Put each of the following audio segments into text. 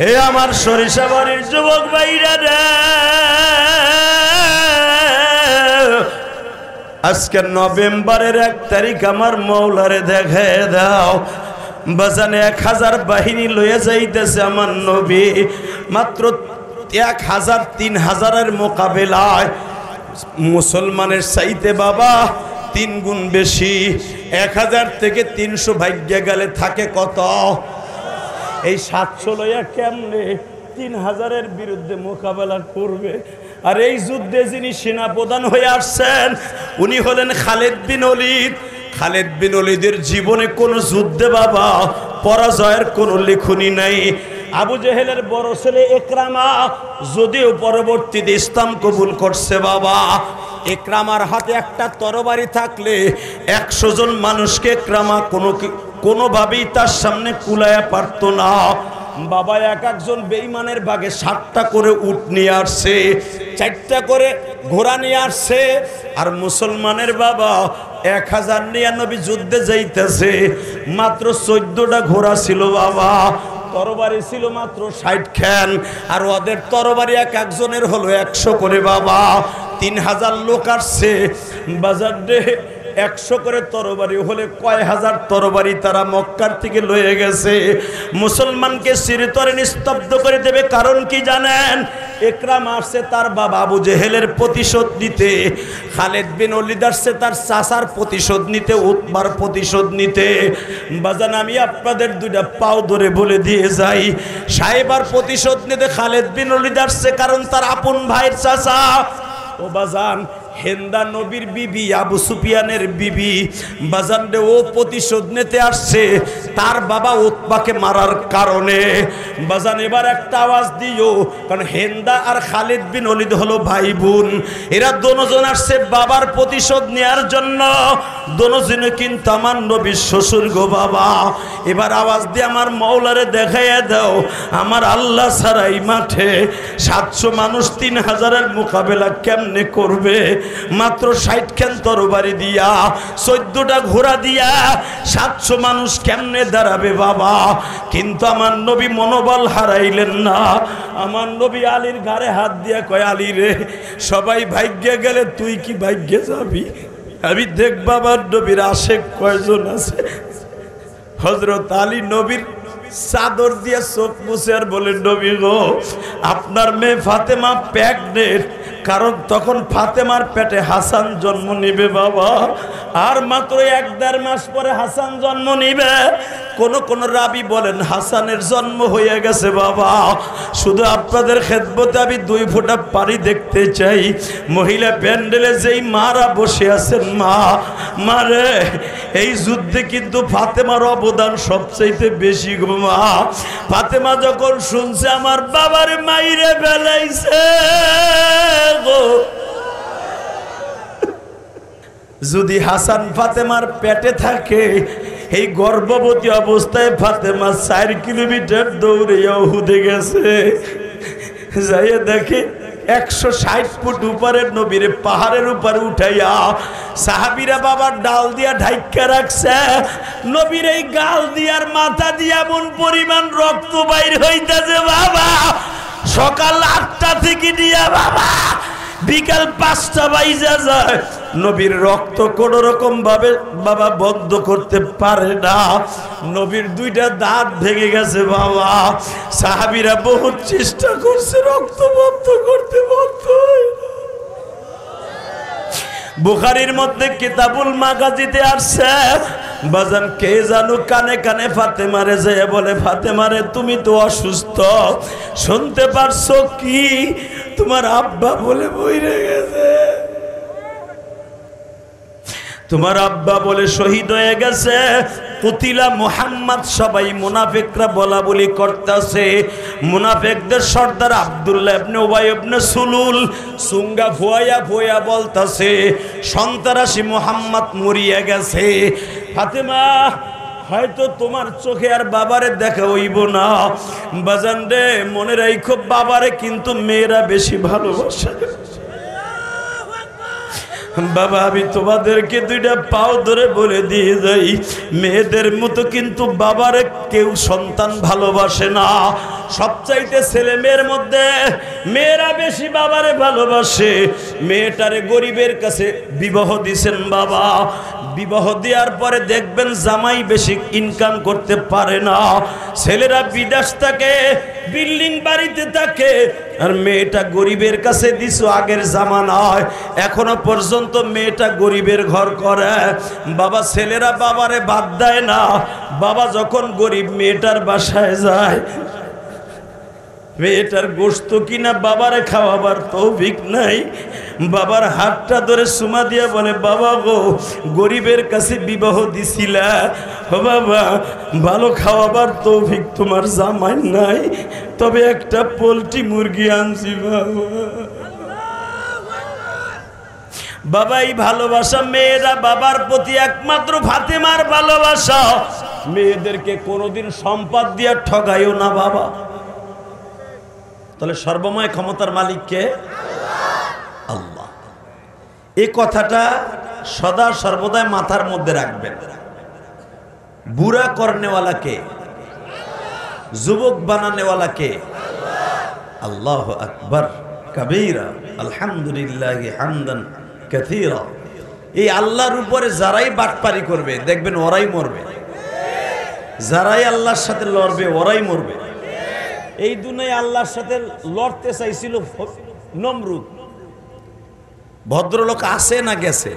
হে আমার সরিষাবাড়ির যুবক ভাইরা রে, আজকে নভেম্বরের 1 তারিখ আমার মৌলারে দেখে দাও। বাজানে 1000 বাহিনী লয়ে যাইতেছে আমার নবী, মাত্র 1000-3000 মোকাবেলায় মুসলমানের চাইতে বাবা 3 গুণ বেশি। 1000 থেকে 300 ভাগ্যে গেলে থাকে কত? এই 700 লইয়া কেমনে 3000-এর বিরুদ্ধে মোকাবেলা করবে? আর এই যুদ্ধে যিনি সেনাপ্রধান হয়ে আসছেন উনি হলেন খালেদ বিন ওলীদ। খালেদ বিন ওলীদের জীবনে কোনো যুদ্ধে বাবা পরাজয়ের কোনো লেখনী নাই। আবু জেহেলের বড় ছেলে ইকরামা যদিও পরবর্তীতে ইসলাম কবুল করছে বাবা, ইকরামার হাতে একটা তরবারি থাকলে 100 জন মানুষকে ইকরামা কোনোভাবেই তার সামনে কুলায়া পারত না বাবা। একজন বেঈমানের ভাগে 7টা করে উট নিয়ে আসছে, 4টা করে ঘোড়া নিয়ে আসছে, আর মুসলমানের বাবা 1099 যুদ্ধে যাইতেছে, মাত্র 14টা ঘোড়া ছিল বাবা, তরবারি ছিল মাত্র 60 খান, আর ওদের তরবারি একজনের হলো 100 করে বাবা। 3000 লোক আসছে বাজার ডে, 100 করে তরবারি হলে কয় হাজার তরবারি তারা মক্কার থেকে লয়ে গেছে। মুসলমানকে চিরতরে নিস্তব্ধ করে দেবে। কারণ কি জানেন? ইকরামা আসছে তার বাবা আবু জেহেলের প্রতিশোধ নিতে, খালেদ বিন ওলীদ আসছে তার চাচার প্রতিশোধ নিতে, উতবার প্রতিশোধ নিতে। বাজান আমি আপনাদের 2টা পাও ধরে বলে দিয়ে যাই, সাহেবার প্রতিশোধ নিতে খালেদ বিন ওলীদ আসছে, কারণ তার আপন ভাইয়ের চাচা। ও বাজান হেন্দা নবীর বিবি, আবু সুফিয়ানের বিবি বাজান রে, ও প্রতিশোধ নিতে আসছে তার বাবা উতবাকে মারার কারণে। বাজান এবার একটা আওয়াজ দিও, কারণ হেন্দা আর খালিদ বিন ওলীদ হলো ভাই বোন, এরা দুজন আসছে বাবার প্রতিশোধ নেওয়ার জন্য। দুজনে কিন্তু আমার নবীর শ্বশুর গো বাবা। এবার আওয়াজ দিয়ে আমার মওলারে দেখাইয়া দাও, আমার আল্লাহ ছাড়া এই মাঠে 700 মানুষ 3000-এর মোকাবেলা কেমনে করবে? মাত্র 60 খান তরবারি দিয়া, 14টা ঘোড়া দিয়া 700 মানুষ কেমনে দাঁড়াবে বাবা? কিন্তু আমার নবী মনোবল হারাইলেন না। আমার নবী আলীর ঘাড়ে হাত দিয়া কয়, আলী রে, সবাই ভাগ্যে গেলে তুই কি ভাগ্যে যাবি? আমি দেখ বাবার নবীর আশেক কয়জন আছে। হযরত আলী নবীর চাদর দিয়ে চোখ মুছে আর বলে, নবী গো, আপনার মেয়ে ফাতেমা প্রেগনেন্ট। কারণ তখন ফাতেমার পেটে হাসান জন্ম নিবে বাবা, আর মাত্র 1-1.5 মাস পরে হাসান জন্ম নিবে। কোন রাবি বলেন হাসানের জন্ম হয়ে গেছে বাবা। শুধু আপনাদের খেদমতে আমি 2 ফোঁটা পানি দেখতে চাই। মহিলা প্যান্ডেলে যেই মারা বসে আছেন, মা রে, এই যুদ্ধে কিন্তু ফাতেমার অবদান সবচাইতে বেশি গো মা। ফাতেমা যখন শুনছে আমার বাবার মাইরে ফেলাইছে গো, যদি হাসান ফাতেমার পেটে থাকে, এই গর্ভবতী অবস্থায় ফাতেমা 4 কিলোমিটার দৌড়ে উহুদে গেছে। যাইয়ে দেখে 160 ফুট উপরের নবীর পাহাড়ের উপরে উঠাইয়া সাহাবীরা বাবার ডাল দিয়া ঢাইকা রাখছে। নবীর এই গাল দিয়ার মাথা দিয়া এমন পরিমাণ রক্ত বাইর হইতাছে বাবা, সকাল 8টা থেকে দিয়া বাবা বিকাল 5টা বাইজা যায়, নবীর রক্ত কোন রকম ভাবে বাবা বন্ধ করতে পারে না। নবীর 2টা দাঁত ভেঙে গেছে বাবা। সাহাবীরা বহুত চেষ্টা করছে রক্ত বন্ধ করতে, বন্ধ হয় না। বুখারীর মধ্যে কিতাবুল মাগাজিতে আসছে, বাজান কে জানো কানে কানে ফাতেমারে যায় বলে, ফাতেমারে তুমি তো অসুস্থ, শুনতে পারছো কি? তোমার আব্বা বলে মরে গেছে, তোমার আব্বা বলে শহীদ হয়ে গেছে। কুতিলা মুহাম্মদ। সবাই মুনাফিকরা বলা বলি করতেছে। মুনাফিকদের সর্দার আব্দুল্লাহ ইবনে উবাই ইবনে সুলুল সুঙ্গা ফুয়ায়া ফুয়া বলতাছে, সন্ত্রাসী মুহাম্মদ মরিয়া গেছে। ফাতেমা, হয়তো তোমার চোখে আর বাবারে দেখা হইব না। বাজান রে, মনে রাখো বাবারে কিন্তু মেয়েরা বেশি ভালোবাসে। বাবা আমি তোমাদেরকে দুইটা পাও ধরে বলে দিয়ে যাই, মেয়েদের মতো কিন্তু বাবারে কেউ সন্তান ভালোবাসে না। সবচাইতে ছেলে মেয়ের মধ্যে মেয়েরা বেশি বাবারে ভালোবাসে। মেয়েটারে গরিবের কাছে বিবাহ দিছেন বাবা, বিবাহ দেওয়ার পরে দেখবেন জামাই বেশি ইনকাম করতে পারে না, ছেলেরা বিদেশ থাকে, বিল্ডিং বাড়িতে থাকে, আর মেয়েটা গরিবের কাছে দিছো আগের জামানায়, এখনো পর্যন্ত মেয়েটা গরিবের ঘর করে। বাবা ছেলেরা বাবারে বাদ দেয় না, বাবা যখন গরিব মেয়েটার বাসায় যায়, মেয়েটার গোশত কিনা বাবারে খাওয়াবার তৌফিক নাই, বাবার হাতটা ধরে সুমা দিয়া বলে, বাবা গো গরিবের কাছে বিবাহ দিছিলা, ও বাবা ভালো খাওয়াবার তৌফিক তোমার জামাই নাই, তবে একটা পোল্ট্রি মুরগি আনছি বাবা। বাবা এই ভালোবাসা, মেয়েরা বাবার প্রতি একমাত্র ফাতেমার ভালোবাসা। মেয়েদেরকে কোনোদিন সম্পদ দিয়া ঠগাইও না বাবা। তাহলে সর্বময় ক্ষমতার মালিক কে? আল্লাহ। এই কথাটা সদা সর্বদাই মাথার মধ্যে রাখবেন। বুড়া করনেওয়ালা কে? যুবক বানানেওয়ালা কে? আল্লাহু আকবার কাবীরা, আলহামদুলিল্লাহি হামদান কাসীরা। এই আল্লাহর উপরে যারাই বাটপারি করবে দেখবেন ওরাই মরবে, যারাই আল্লাহর সাথে লড়বে ওরাই মরবে। এই দুনিয়ায় আল্লাহর সাথে লড়তে চাইছিল নমরুদ, ভদ্রলোক আছে না গেছে?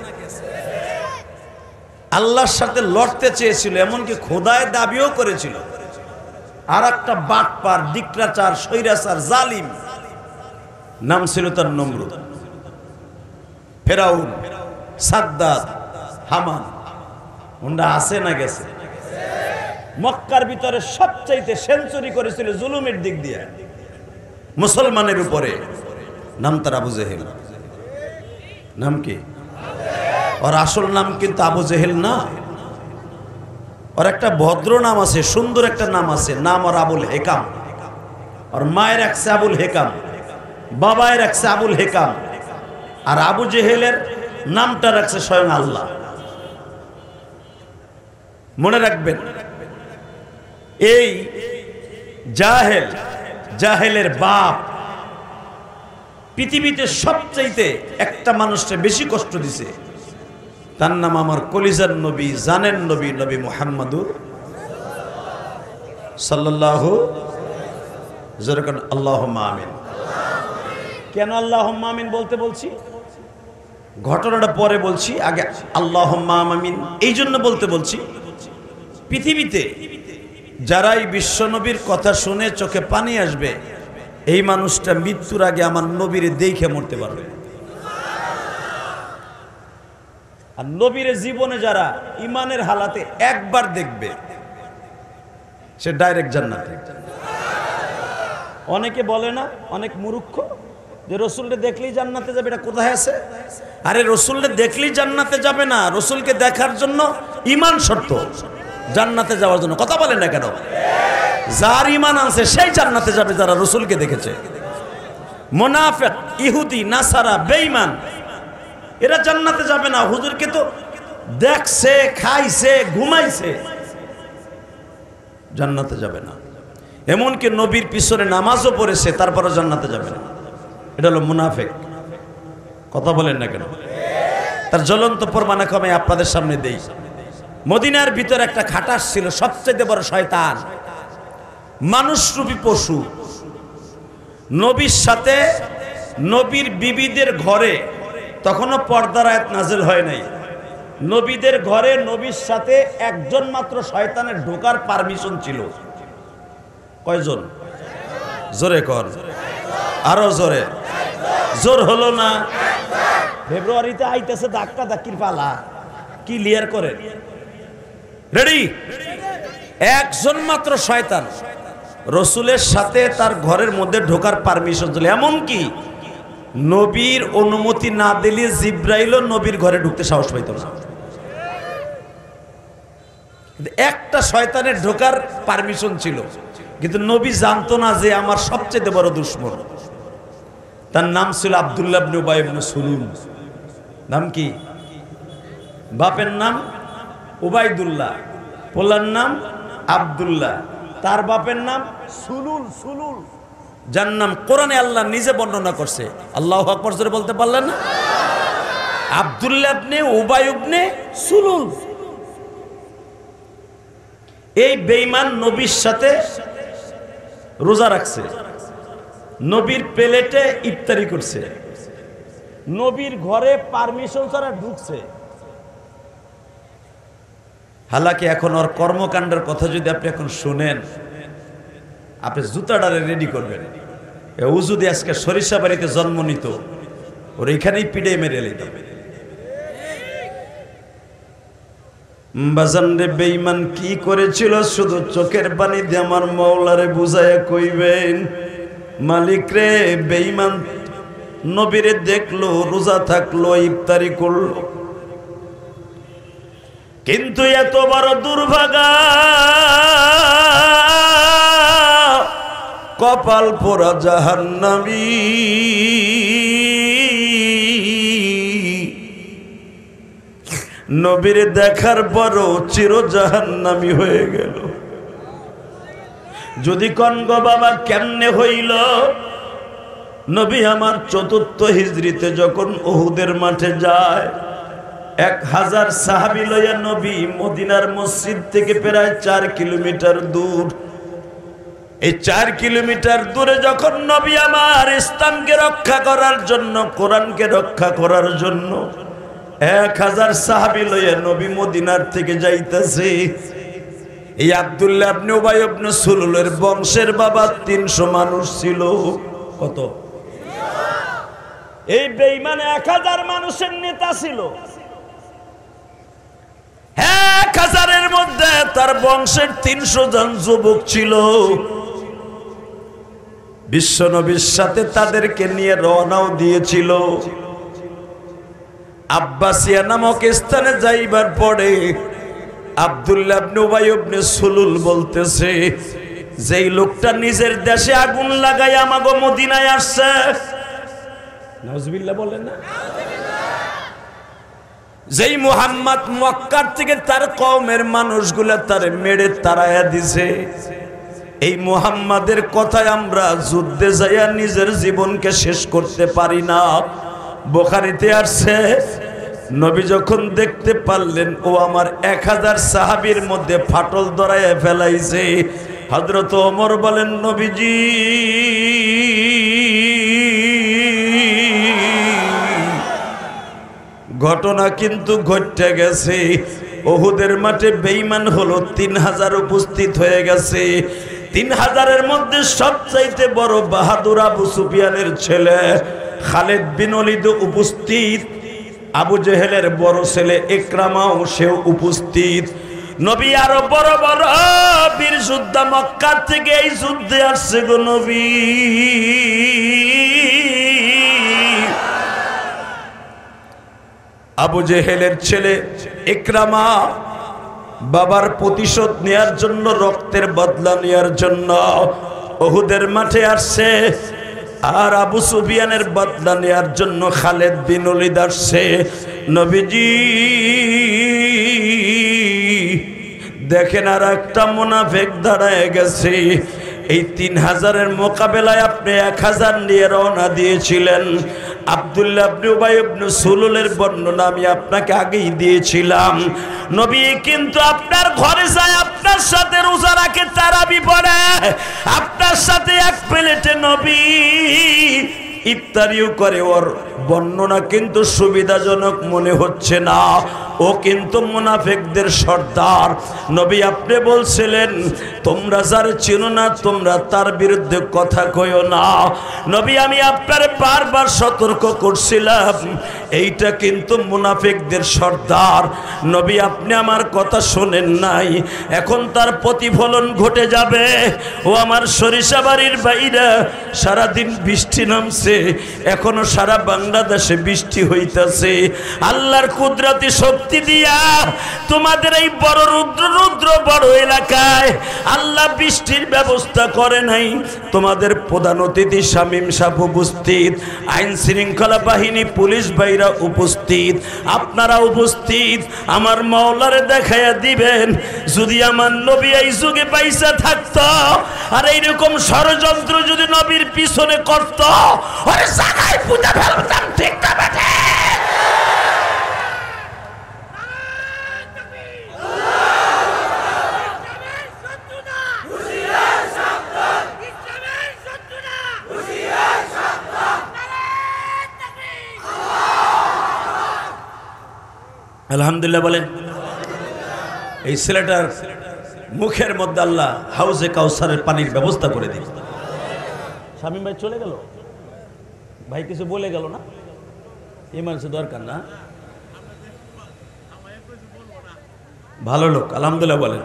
আল্লাহর সাথে লড়তে চেয়েছিল, এমনকি খোদায় দাবিও করেছিল। আর একটা বাটপার, ডিক্টাচার, স্বৈরাচার, জালিম, নাম ছিল তার নমরুদ। ফেরাউন, সাদ্দাত, হামান, ওরা আছে না গেছে? মক্কার ভিতরে সবচাইতে সেঞ্চুরি করেছিল জুলুমের দিক দিয়ে মুসলমানের উপরে, নাম তার আবু জেহেল। নাম কি? ওর আসল নাম কিন্তু আবু জেহেল না, ওর একটা ভদ্র নাম আছে, সুন্দর একটা নাম আছে, নাম ওর আবুল হেকাম। ওর মায়ের রাখছে আবুল হেকাম, বাবায়ের রাখছে আবুল হেকাম, আর আবু জেহেলের নামটা রাখছে স্বয়ং আল্লাহ। মনে রাখবেন, এই জাহেল, জাহেলের বাপ পৃথিবীতে সবচাইতে একটা মানুষকে বেশি কষ্ট দিছে, তার নাম আমার কলিজার নবী, জানের নবী, নবী মুহাম্মাদুর সাল্লাল্লাহু জোরে আল্লাহুম্মা আমিন। কেন আল্লাহুম্মা আমিন বলতে বলছি? ঘটনাটা পরে বলছি, আগে আল্লাহুম্মা আমিন এই জন্য বলতে বলছি, পৃথিবীতে যারাই বিশ্বনবীর কথা শুনে চোখে পানি আসবে, এই মানুষটা মৃত্যুর আগে আমার নবীর দেখে মরতে পারবে। আর নবীর জীবনে যারা ইমানের হালাতে একবার দেখবে, সে ডাইরেক্ট জান্নাতে। অনেকে বলে না, অনেক মূর্খ, যে রসুলকে দেখলেই জান্নাতে যাবে। এটা কোথায় আছে? আরে রসুলকে দেখলেই জান্নাতে যাবে না, রসুলকে দেখার জন্য ইমান শর্ত, জান্নাতে যাওয়ার জন্য। কথা বলেন না কেন? যার ইমান আছে সেই জান্নাতে যাবে, যারা রসুলকে দেখেছে। মুনাফিক, ইহুদি, নাসারা, বেঈমান এরা জান্নাতে যাবে না। হুজুরকে তো দেখছে, খাইছে, ঘুমাইছে, জান্নাতে যাবে না। এমনকি নবীর পিছনে নামাজও পড়েছে, তারপরে জান্নাতে যাবে না। এটা হলো মুনাফিক। কথা বলেন না কেন? তার জ্বলন্ত প্রমাণ আমি আপনাদের সামনে দেই। মদিনার ভিতরে একটা খাটাস ছিল, সবচেয়ে বড় শয়তান, মানুষরূপী পশু। নবীর সাথে, নবীর বিবিদের ঘরে, তখনও পর্দার আয়াত নাযিল হয় নাই, নবীদের ঘরে নবীর সাথে একজন মাত্র শয়তানের ঢোকার পারমিশন ছিল। কয়জন? জোরে কর, আরো জোরে। জোর হলো না? ফেব্রুয়ারিতে আইতেছে ধাক্কা ধাক্কির পালা, কি ক্লিয়ার করে? রেডি? একজন মাত্র শয়তান রসুলের সাথে তার ঘরের মধ্যে ঢোকার পারমিশন ছিল। এমনকি নবীর অনুমতি না দিলে জিব্রাইলও নবীর ঘরে ঢুকতে সাহস পাইত না। একটা শয়তানের ঢোকার পারমিশন ছিল, কিন্তু নবী জানতো না যে আমার সবচেয়ে বড় দুশমন, তার নাম ছিল আব্দুল্লাহ ইবনে উবাই ইবনে সুলুল। নাম কি? বাপের নাম উবাইদুল্লাহ, পোলার নাম আব্দুল্লাহ, তার বাপের নাম সুলুল। সুলুল যার নাম কোরআনে আল্লাহ নিজে বর্ণনা করছে। আল্লাহু আকবার জোরে বলতে পারলেন না? আব্দুল্লাহ ইবনে উবাই ইবনে সুলুল। এই বেঈমান নবীর সাথে রোজা রাখছে, নবীর প্লেটে ইফতারি করছে, নবীর ঘরে পারমিশন ছাড়া ঢুকছে। হালাকি এখন ওর কর্মকাণ্ডের কথা যদি আপনি এখন শুনেন, আপনি জুতাডারে রেডি করবেন। ও যদি আজকে সরিষা বাড়িতে জন্ম নিত, ওর এখানেই পিড়ে মেরে নিতাম। বাজান রে, বেঈমান কি করেছিল শুধু চোখের পানি দিয়ে আমার মাওলারে বুঝায়া কইবেন। মালিক রে, বেঈমান নবীরে দেখলো, রোজা থাকলো, ইফতারি করলো, কিন্তু এত বড় দুর্ভাগা, কপাল পোড়া জাহান্নামী। নবীর দেখার পরও চির জাহান্নামী হয়ে গেল। যদি কনগ বাবা কেমনে হইল? নবী আমার ৪র্থ হিজরিতে যখন উহুদের মাঠে যায়, ১০০০ সাহাবী লইয়া নবী মদিনার মসজিদ থেকে প্রায় ৪ কিলোমিটার দূর, এই ৪ কিলোমিটার দূরে যখন নবী আমার ইসলামকে রক্ষা করার জন্য, কোরআনকে রক্ষা করার জন্য ১০০০ সাহাবী লইয়া নবী মদিনার থেকে যাইতেছে, এই আব্দুল্লাহ ইবনে উবাই ইবনে সুলুলের বংশের বাবা ৩০০ মানুষ ছিল। কত? এই বেঈমান ১০০০ মানুষের নেতা ছিল। ১০০০-এর মধ্যে তার বংশের ৩০০ জন যুবক ছিল। বিশ্বনবীর সাথে তাদেরকে নিয়ে রওনাও দিয়েছিল। আব্বাসিয়া নামক স্থানে যাইবার পরে আব্দুল্লাহ ইবনে উবাই ইবনে সুলুল বলতেছে, যেই লোকটা নিজের দেশে আগুন লাগাই আমাগো মদিনায় আসছে, নাউজুবিল্লাহ বলেন না, যেই মুহাম্মদ মক্কার থেকে তার কওমের মানুষগুলা তারে মেরে তাড়ায়া দিছে, এই মুহাম্মাদের কথায় আমরা যুদ্ধে যাইয়া নিজের জীবনকে শেষ করতে পারি না। বুখারীতে আসছে, নবী যখন দেখতে পারলেন ও আমার ১০০০ সাহাবীর মধ্যে ফাটল ধরাইয়া ফেলাইছে, হযরত ওমর বলেন, নবীজি ঘটনা কিন্তু ঘটে গেছে। উহুদের মাঠে বেঈমান হলো ৩০০০ উপস্থিত হয়ে গেছে। ৩০০০-এর মধ্যে সবচাইতে বড় বাহাদুর আবু সুফিয়ানের ছেলে খালিদ বিন ওলীদ উপস্থিত, আবু জেহেলের বড় ছেলে ইকরামাও সেও উপস্থিত। নবী আরো বড় বড় বীর যোদ্ধা মক্কা থেকে এই যুদ্ধে আসছে গো নবী। আবু জেহেলের ছেলে ইকরামা বাবার প্রতিশোধ নেয়ার জন্য, রক্তের বদলা নেয়ার জন্য উহুদের মাঠে আসছে, আর আবু সুফিয়ানের বদলা নেয়ার জন্য খালিদ বিন ওলীদ আসছে। নবীজি দেখেন, আর একটা মুনাফিক দাঁড়ায় গেছে। এই ৩০০০-এর মোকাবেলায় আপনি ১০০০ নিয়ে রওনা দিয়েছিলেন। আব্দুল্লাহ ইবনে উবাই ইবনে সুলুলের বর্ণনা আমি আপনাকে আগেই দিয়েছিলাম। নবী কিন্তু আপনার ঘরে যায়, আপনার সাথে রোজা রাখে, তারাবি পড়ে, আপনার সাথে এক প্লেটে নবী ইফতারিও করে। ওর বর্ণনা কিন্তু সুবিধাজনক মনে হচ্ছে না, ও কিন্তু মুনাফিকদের সর্দার। নবী আপনি বলছিলেন, তোমরা যার চিনো না তোমরা তার বিরুদ্ধে কথা কইও না। নবী আমি আপনার বারবার সতর্ক করছিলাম, এইটা কিন্তু মুনাফিকদের সর্দার। নবী আপনি আমার কথা শোনেন নাই, এখন তার প্রতিফলন ঘটে যাবে। ও আমার সরিষাবাড়ির বাইরা, সারাদিন বৃষ্টি নামছে, এখনো সারা বাংলাদেশে বৃষ্টি হইতাছে। আল্লাহর কুদরতি শক্তি শক্তি দিয়া তোমাদের এই বড় রুদ্র বড় এলাকায় আল্লাহ বৃষ্টির ব্যবস্থা করে নাই। তোমাদের প্রধান অতিথি শামীম সাহেব উপস্থিত, আইন শৃঙ্খলা বাহিনী পুলিশ ভাইরা উপস্থিত, আপনারা উপস্থিত। আমার মাওলারে দেখাইয়া দিবেন যদি আমার নবী এই যুগে পয়সা থাকতো আর এইরকম ষড়যন্ত্র যদি নবীর পিছনে করত, ওরে জায়গায় পুঁতে ফেলতাম। ঠিক না বেঠে? আলহামদুলিল্লাহ বলেন। এই ছেলেটার মুখের মধ্যে আল্লাহ হাউজে কাউসারের পানির ব্যবস্থা করে দিন। শামীম ভাই চলে গেল, ভাই কিছু বলে গেল না, এই মানুষের দরকার না, ভালো লোক। আলহামদুলিল্লাহ বলেন।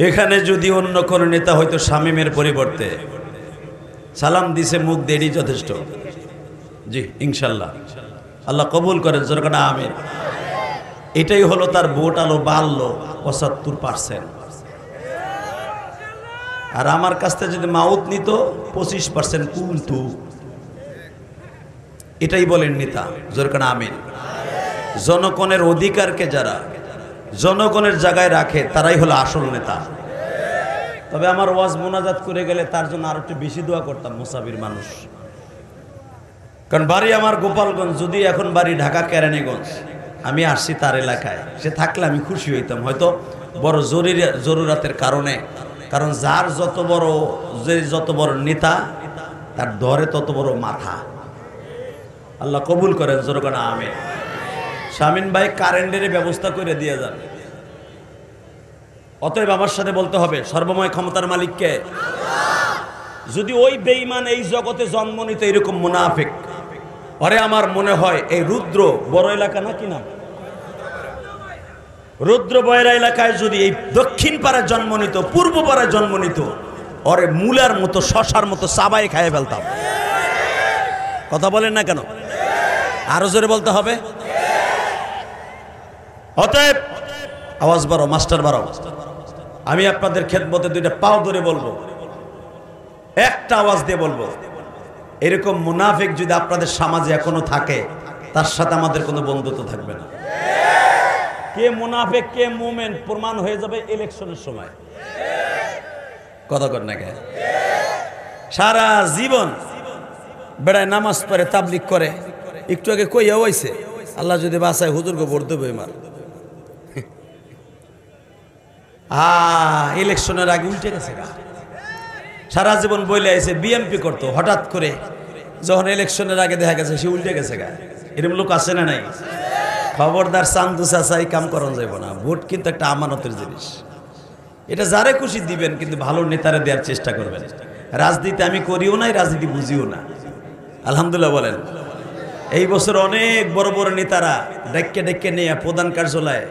এখানে যদি অন্য কোন নেতা হয়তো শামীমের পরিবর্তে সালাম দিছে মুখ দেরি যথেষ্ট। জি ইনশাল্লাহ আল্লাহ কবুল করেন, জোরকার আমিন। এটাই হলো তার ভোট আলো বাড়লো ৭৫%। আর আমার কাছ থেকে যদি মাউত নিত 25% কিন্তু এটাই বলেন নেতা, জোরকার আমিন। জনগণের অধিকারকে যারা জনগণের জায়গায় রাখে তারাই হলো আসল নেতা। তবে আমার ওয়াজ মোনাজাত করে গেলে তার জন্য আরো একটু বেশি দোয়া করতাম, মুসাফির মানুষ। কারণ বাড়ি আমার গোপালগঞ্জ, যদি এখন বাড়ি ঢাকা কেরানীগঞ্জ, আমি আসছি তার এলাকায়, সে থাকলে আমি খুশি হইতাম। হয়তো বড় জরুরাতের কারণে, কারণ যার যত বড় নেতা তার ধরে তত বড় মাথা। আল্লাহ কবুল করেন, জোরকার আমিন। শামীম ভাই কারেন্টের ব্যবস্থা করে দিয়ে যান। অতএব আমার সাথে বলতে হবে সর্বময় ক্ষমতার মালিককে। যদি ওই বেঈমান এই জগতে জন্ম নিত এরকম মুনাফিক, আরে আমার মনে হয় এই রুদ্র বড় এলাকা নাকি না, রুদ্র বয়রা এলাকায় যদি এই দক্ষিণ পাড়ায় জন্ম নিত, পূর্ব পাড়ায় জন্ম নিত, ওরে মূলার মতো শশার মতো চাবাই খাইয়ে ফেলতাম। কথা বলেন না কেন? আরো জোরে বলতে হবে। অতএব আওয়াজ বাড়ো, মাস্টার বাড়ো। আমি আপনাদের খেদমতে দুইটা পাও ধরে বলবো, একটা আওয়াজ দিয়ে বলবো, এরকম মুনাফিক যদি আপনাদের সমাজে এখনো থাকে, তার সাথে আমাদের কোনো বন্ধুত্ব থাকবে না। কে মুনাফিক কে মুমিন প্রমাণ হয়ে যাবে ইলেকশনের সময়। কথা কর না কে? সারা জীবন বেড়ায় নামাজ পড়ে তাবলিগ করে, একটু আগে কইয়া হইছে আল্লাহ যদি বাঁচায় হুজুরকে ভোট দেবো এমার। ইলেকশনের আগে উল্টে গেছে। সারা জীবন বইলে আইছে বিএমপি করতো, হঠাৎ করে যখন ইলেকশনের আগে দেখা গেছে সে উল্টে গেছে। এরকম লোক আছে না নাই? খবরদার চান্দু চাচাই কাম করন যাইব না। ভোট কিন্তু একটা আমানতের জিনিস, এটা যারে খুশি দিবেন, কিন্তু ভালো নেতারে দেওয়ার চেষ্টা করবেন। রাজনীতি আমি করিও নাই, রাজনীতি বুঝিও না। আলহামদুলিল্লাহ বলেন। এই বছর অনেক বড় বড় নেতারা ডেকে ডেকে নিয়ে প্রধান কার্যালয়ে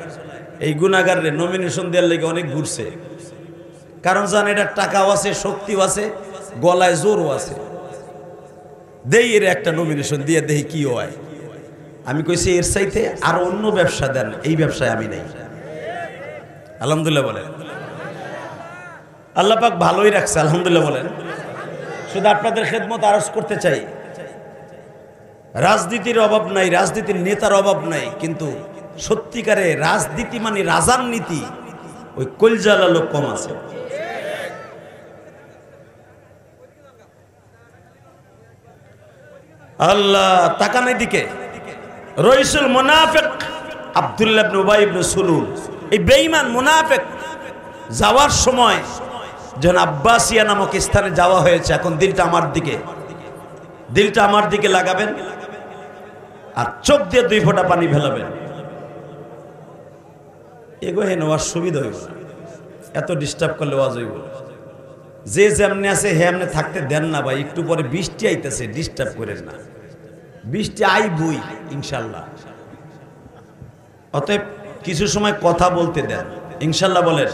এই গুনাগারের নমিনেশন দেওয়ার লেগে অনেক ঘুরছে। কারণ জান এটা টাকাও আছে, শক্তিও আছে, গলায় জোরও আছে। দেই এর একটা নমিনেশন দিয়ে দেই কি হয়। আমি কইছি এর চাইতে আর অন্য ব্যবসা দেন, এই ব্যবসায় আমি নেই। আলহামদুলিল্লাহ বলেন। আল্লাহ পাক ভালোই রাখছে, আলহামদুলিল্লাহ বলেন। শুধু আপনাদের খেদমত আরজ করতে চাই, রাজনীতির অভাব নাই, রাজনীতির নেতার অভাব নাই, কিন্তু সত্যিকারে রাজনীতি মানে রাজার নীতি, ওই কলজালা লোক কম আছে। আল্লাহ তাকানের দিকে রইসুল মুনাফিক আব্দুল্লাহ ইবনে উবাই ইবনে সুলুল, এই বেঈমান মুনাফিক যাওয়ার সময় যখন আব্বাসিয়া নামক স্থানে যাওয়া হয়েছে, এখন দিলটা আমার দিকে লাগাবেন আর চোখ দিয়ে 2 ফোঁটা পানি ফেলাবেন। এগো হে নেওয়ার সুবিধা হইব না, এত ডিস্টার্ব করলে ওয়াজ হইব। যে যেমনি আছে হেমনে থাকতে দেন না ভাই। একটু পরে বৃষ্টি আইতেছে, ডিস্টার্ব করেন না। বৃষ্টি আইবই ইনশাল্লাহ। অতএব কিছু সময় কথা বলতে দেন, ইনশাল্লাহ বলেন।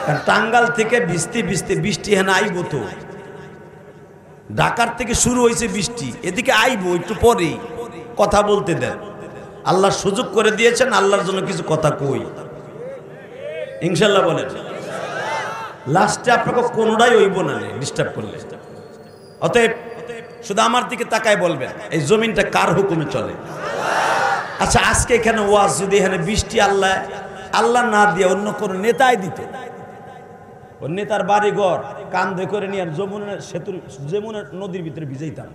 কারণ টাঙ্গাল থেকে ভিজতে ভিজতে বৃষ্টি হেন আইব, তো ঢাকার থেকে শুরু হয়েছে বৃষ্টি, এদিকে আইব, একটু পরেই কথা বলতে দেন। আল্লাহ সুযোগ করে দিয়েছেন, আল্লাহর জন্য কিছু কথা কই ইনশাল্লাহ বলেন। লাস্টে আপনাকে কোনোটাই হইব না ডিস্টার্ব করলে। অতএব শুধু আমার দিকে তাকায় বলবেন এই জমিনটা কার হুকুমে চলে? আচ্ছা, আজকে এখানে ওয়াজ যদি এখানে বৃষ্টি আল্লাহ না দিয়ে অন্য কোন নেতাই দিত, ওর নেতার বাড়ি ঘর কান্দে করে নিয়ে যমুনা সেতুর যমুনা নদীর ভিতরে ভিজাইতাম,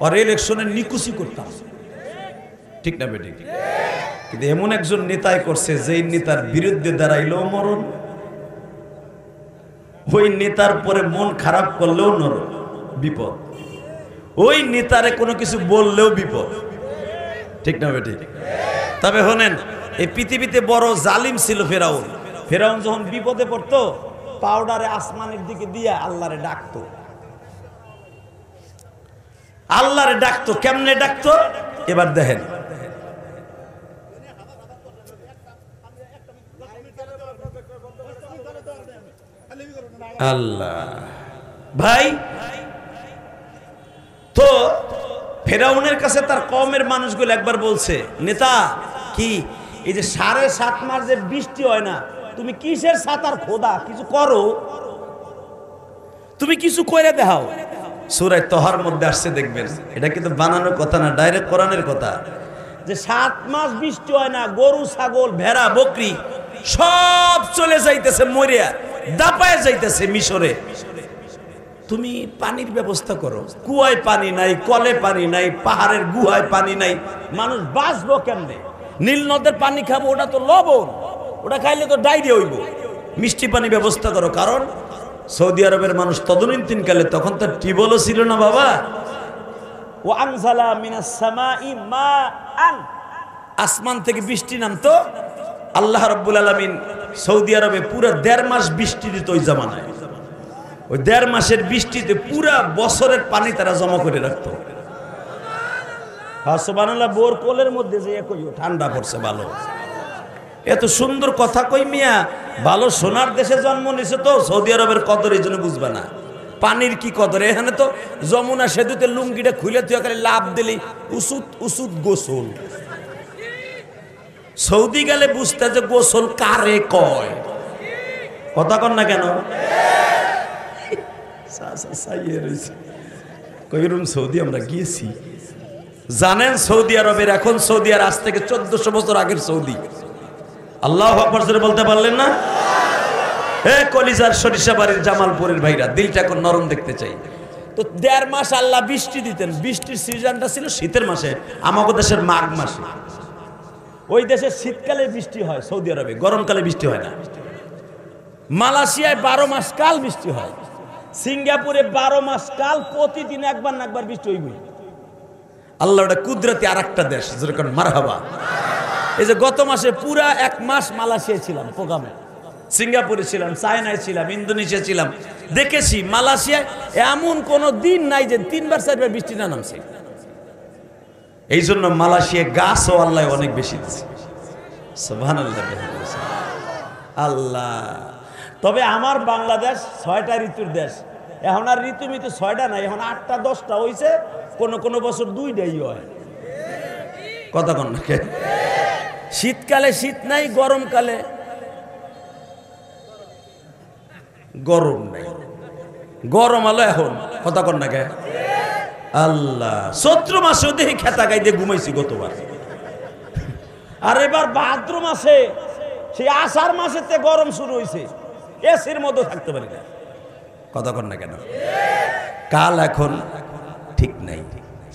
আর ইলেকশনে নিকুচি করতাম, ঠিক না বেটি? কিন্তু এমন একজন নেতাই করছে যেই নেতার বিরুদ্ধে দাঁড়াইলেও মরণ, ওই নেতার পরে মন খারাপ করলেও বিপদ, ওই নেতারে কোনো কিছু বললেও বিপদ, ঠিক না বেটি? তবে শোনেন, এই পৃথিবীতে বড় জালিম ছিল ফেরাউন। ফেরাউন যখন বিপদে পড়তো পাউডারে আসমানের দিকে দিয়া আল্লাহরে ডাকতো, আল্লাহরে ডাকতো। কেমনে ডাকতো এবার দেখেন। আল্লাহ ভাই, তো ফেরাউনের কাছে তার কওমের মানুষগুলো একবার বলছে, নেতা কি এই যে 7.5 মাস যে বৃষ্টি হয় না, তুমি কিসের ছাতার খোদা, কিছু করো, তুমি কিছু করে দেখাও। সূরা তহার মধ্যে আসছে, দেখবেন। এটা কিন্তু বানানোর কথা না, ডাইরেক্ট কোরআনের কথা। যে 7 মাস বৃষ্টি হয় না, গরু ছাগল ভেড়া বকরি সব চলে যাইতেছে, মরিয়া দাপায় যাইতেছে মিশরে। তুমি পানির ব্যবস্থা করো। কুয়ায় পানি নাই, কলে পানি নাই, পাহাড়ের গুহায় পানি নাই, মানুষ বাঁচবো কেমনে? নীল নদের পানি খাবো, ওটা তো লবণ, ওটা খাইলে তো ডায়রিয়া হইব। মিষ্টি পানি ব্যবস্থা করো। কারণ সৌদি আরবের মানুষ তদনীতিন কালে তখন তো টিউবওয়েলও ছিল না বাবা। ও আনজালা মিনাস সামাই মাআন, আসমান থেকে বৃষ্টি নামতো। আল্লাহ রাব্বুল আলামিন সৌদি আরবে পুরো 1.5 মাস বৃষ্টি দিত ওই জামানায়। ওই 1.5 মাসের বৃষ্টিতে পুরা বছরের পানি তারা জমা করে রাখতো। সুবহানাল্লাহ। বোর কোলের মধ্যে যে ঠান্ডা পড়ছে ভালো। এত সুন্দর কথা কই মিয়া, ভালো সোনার দেশে জন্ম নিছে তো সৌদি আরবের কদর এই জন্য বুঝবা না। পানির কি কদর? এখানে তো যমুনা সেতুতে লুঙ্গিটা খুলে তুই খালি লাভ দিলি উসুত উসুত গোসল। সৌদি গেলে বুঝতে যে গোসল কারে কয়, কথা কন না কেন? কইরুম সৌদি আমরা গিয়েছি, জানেন সৌদি আরবের এখন সৌদি আর আজ থেকে 1400 বছর আগের সৌদি। আল্লাহু আকবার জোরে বলতে পারলেন না? হে কলিজার সরিষা বাড়ির জামালপুরের ভাইরা, দিলটা এখন নরম দেখতে চাই। তো 1.5 মাস আল্লাহ বৃষ্টি দিতেন। বৃষ্টির সিজনটা ছিল শীতের মাসে, আমাদের দেশের মাঘ মাসে। ওই দেশে শীতকালে বৃষ্টি হয়, সৌদি আরবে গরমকালে বৃষ্টি হয় না। মালয়েশিয়ায় 12 মাস কাল বৃষ্টি হয়, সিঙ্গাপুরে 12 মাস কাল প্রতিদিন একবার না একবার বৃষ্টি হইবই। আল্লাহ ওটা কুদরতি আর একটা দেশ, যেরকম মারহাবা। এই যে গত মাসে পুরা 1 মাস মালয়েশিয়ায় ছিলাম প্রোগ্রামে, সিঙ্গাপুরে ছিলাম, চায়নায় ছিলাম, ইন্দোনেশিয়া ছিলাম। দেখেছি মালয়েশিয়ায় এমন কোনো দিন নাই যে 3বার 4বার বৃষ্টি না নামছে। এই জন্য মালয়েশিয়ায় গাছও আল্লাহ অনেক বেশি দিচ্ছে। সুবহানাল্লাহ। আল্লাহ। তবে আমার বাংলাদেশ 6টা ঋতুর দেশ। এখন আর ঋতুমিতে 6টা নাই, এখন 8টা 10টা হয়েছে, কোন বছর 2টাই হয়। কথা কন না? শীতকালে শীত নাই, গরমকালে গরম নাই, গরম আলো এখন। কথা কন না? আল্লাহ। চৈত্র মাসেও দেখি খেতা গাইতে ঘুমাইছি গতবার, আর এবার ভাদ্র মাসে, সেই আষাঢ় মাসেতে গরম শুরু হয়েছে, এসির মধ্যে থাকতে পারি না। কথা কন না কেন? কাল এখন ঠিক নাই।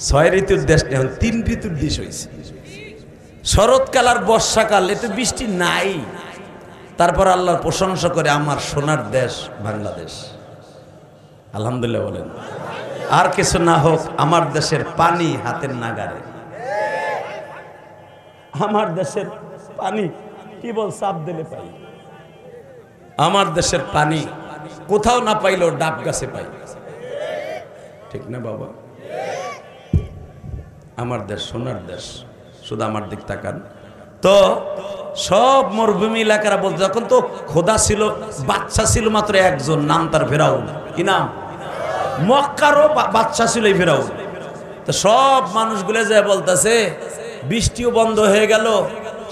6 ঋতুর দেশ এখন 3 ঋতুর দেশ হয়েছে। শরৎকাল আর বর্ষাকাল, এতে বৃষ্টি নাই। তারপর আল্লাহর প্রশংসা করে আমার সোনার দেশ বাংলাদেশ। আলহামদুলিল্লাহ বলেন। আর কিছু না হোক, আমার দেশের পানি হাতের নাগারে। আমার দেশের পানি কেবল চাপ দিলে পাই। আমার দেশের পানি কোথাও না পাইলেও ডাব গাছে পাই, ঠিক না বাবা? আমার দেশ সোনার দেশ। শুধু আমার দিক তাকান তো, সব মরুভূমি এলাকারা বলতে, যখন তো খোদা ছিল, বাচ্চা ছিল মাত্র একজন, নাম তার ফেরাউন। কি নাম? মক্কারও বাচ্চা ছিল এই ফেরাউন। তো সব মানুষগুলো যে বলতেছে, বৃষ্টিও বন্ধ হয়ে গেল,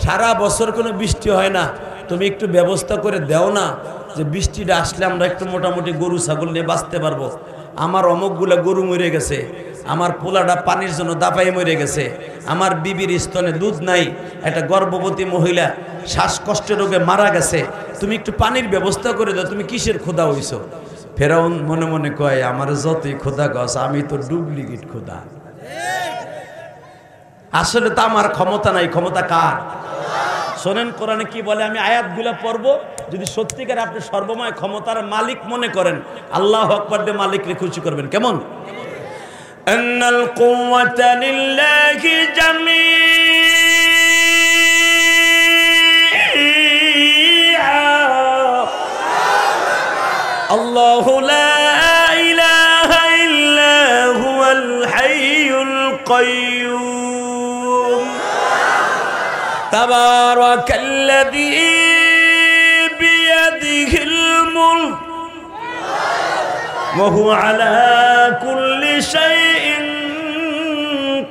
সারা বছর কোনো বৃষ্টি হয় না, তুমি একটু ব্যবস্থা করে দাও না যে বৃষ্টিটা আসলে আমরা একটু মোটামুটি গরু ছাগল নিয়ে বাঁচতে পারবো। আমার অমুকগুলা গরু মরে গেছে, আমার পোলাটা পানির জন্য দাপাই মরে গেছে, আমার বিবির স্তনে দুধ নাই, একটা গর্ভবতী মহিলা শ্বাসকষ্ট রোগে মারা গেছে, তুমি একটু পানির ব্যবস্থা করে দাও, তুমি কিসের খোদা হইছো? ফেরাউন মনে মনে কয়, আমার যতই খোদা গছ, আমি তো ডুপ্লিকেট খোদা। আসলে তো আমার ক্ষমতা নাই, ক্ষমতা কার? শোনেন কোরআনে কি বলে, আমি আয়াতগুলো পড়বো, যদি সত্যিকার আপনি সর্বময় ক্ষমতার মালিক মনে করেন, আল্লাহু আকবার দিয়ে মালিককে খুশি করবেন। কেমন? আন্নাল কুওয়াতা লিল্লাহি জামিআ, আল্লাহু লা ইলাহা ইল্লা হুয়াল হাইয়ুল কাইয়্যুম, তাবারাকাল্লাযী বিয়াদিহিল মুলক ওয়া হুয়া আলা কুল্লি শাইইন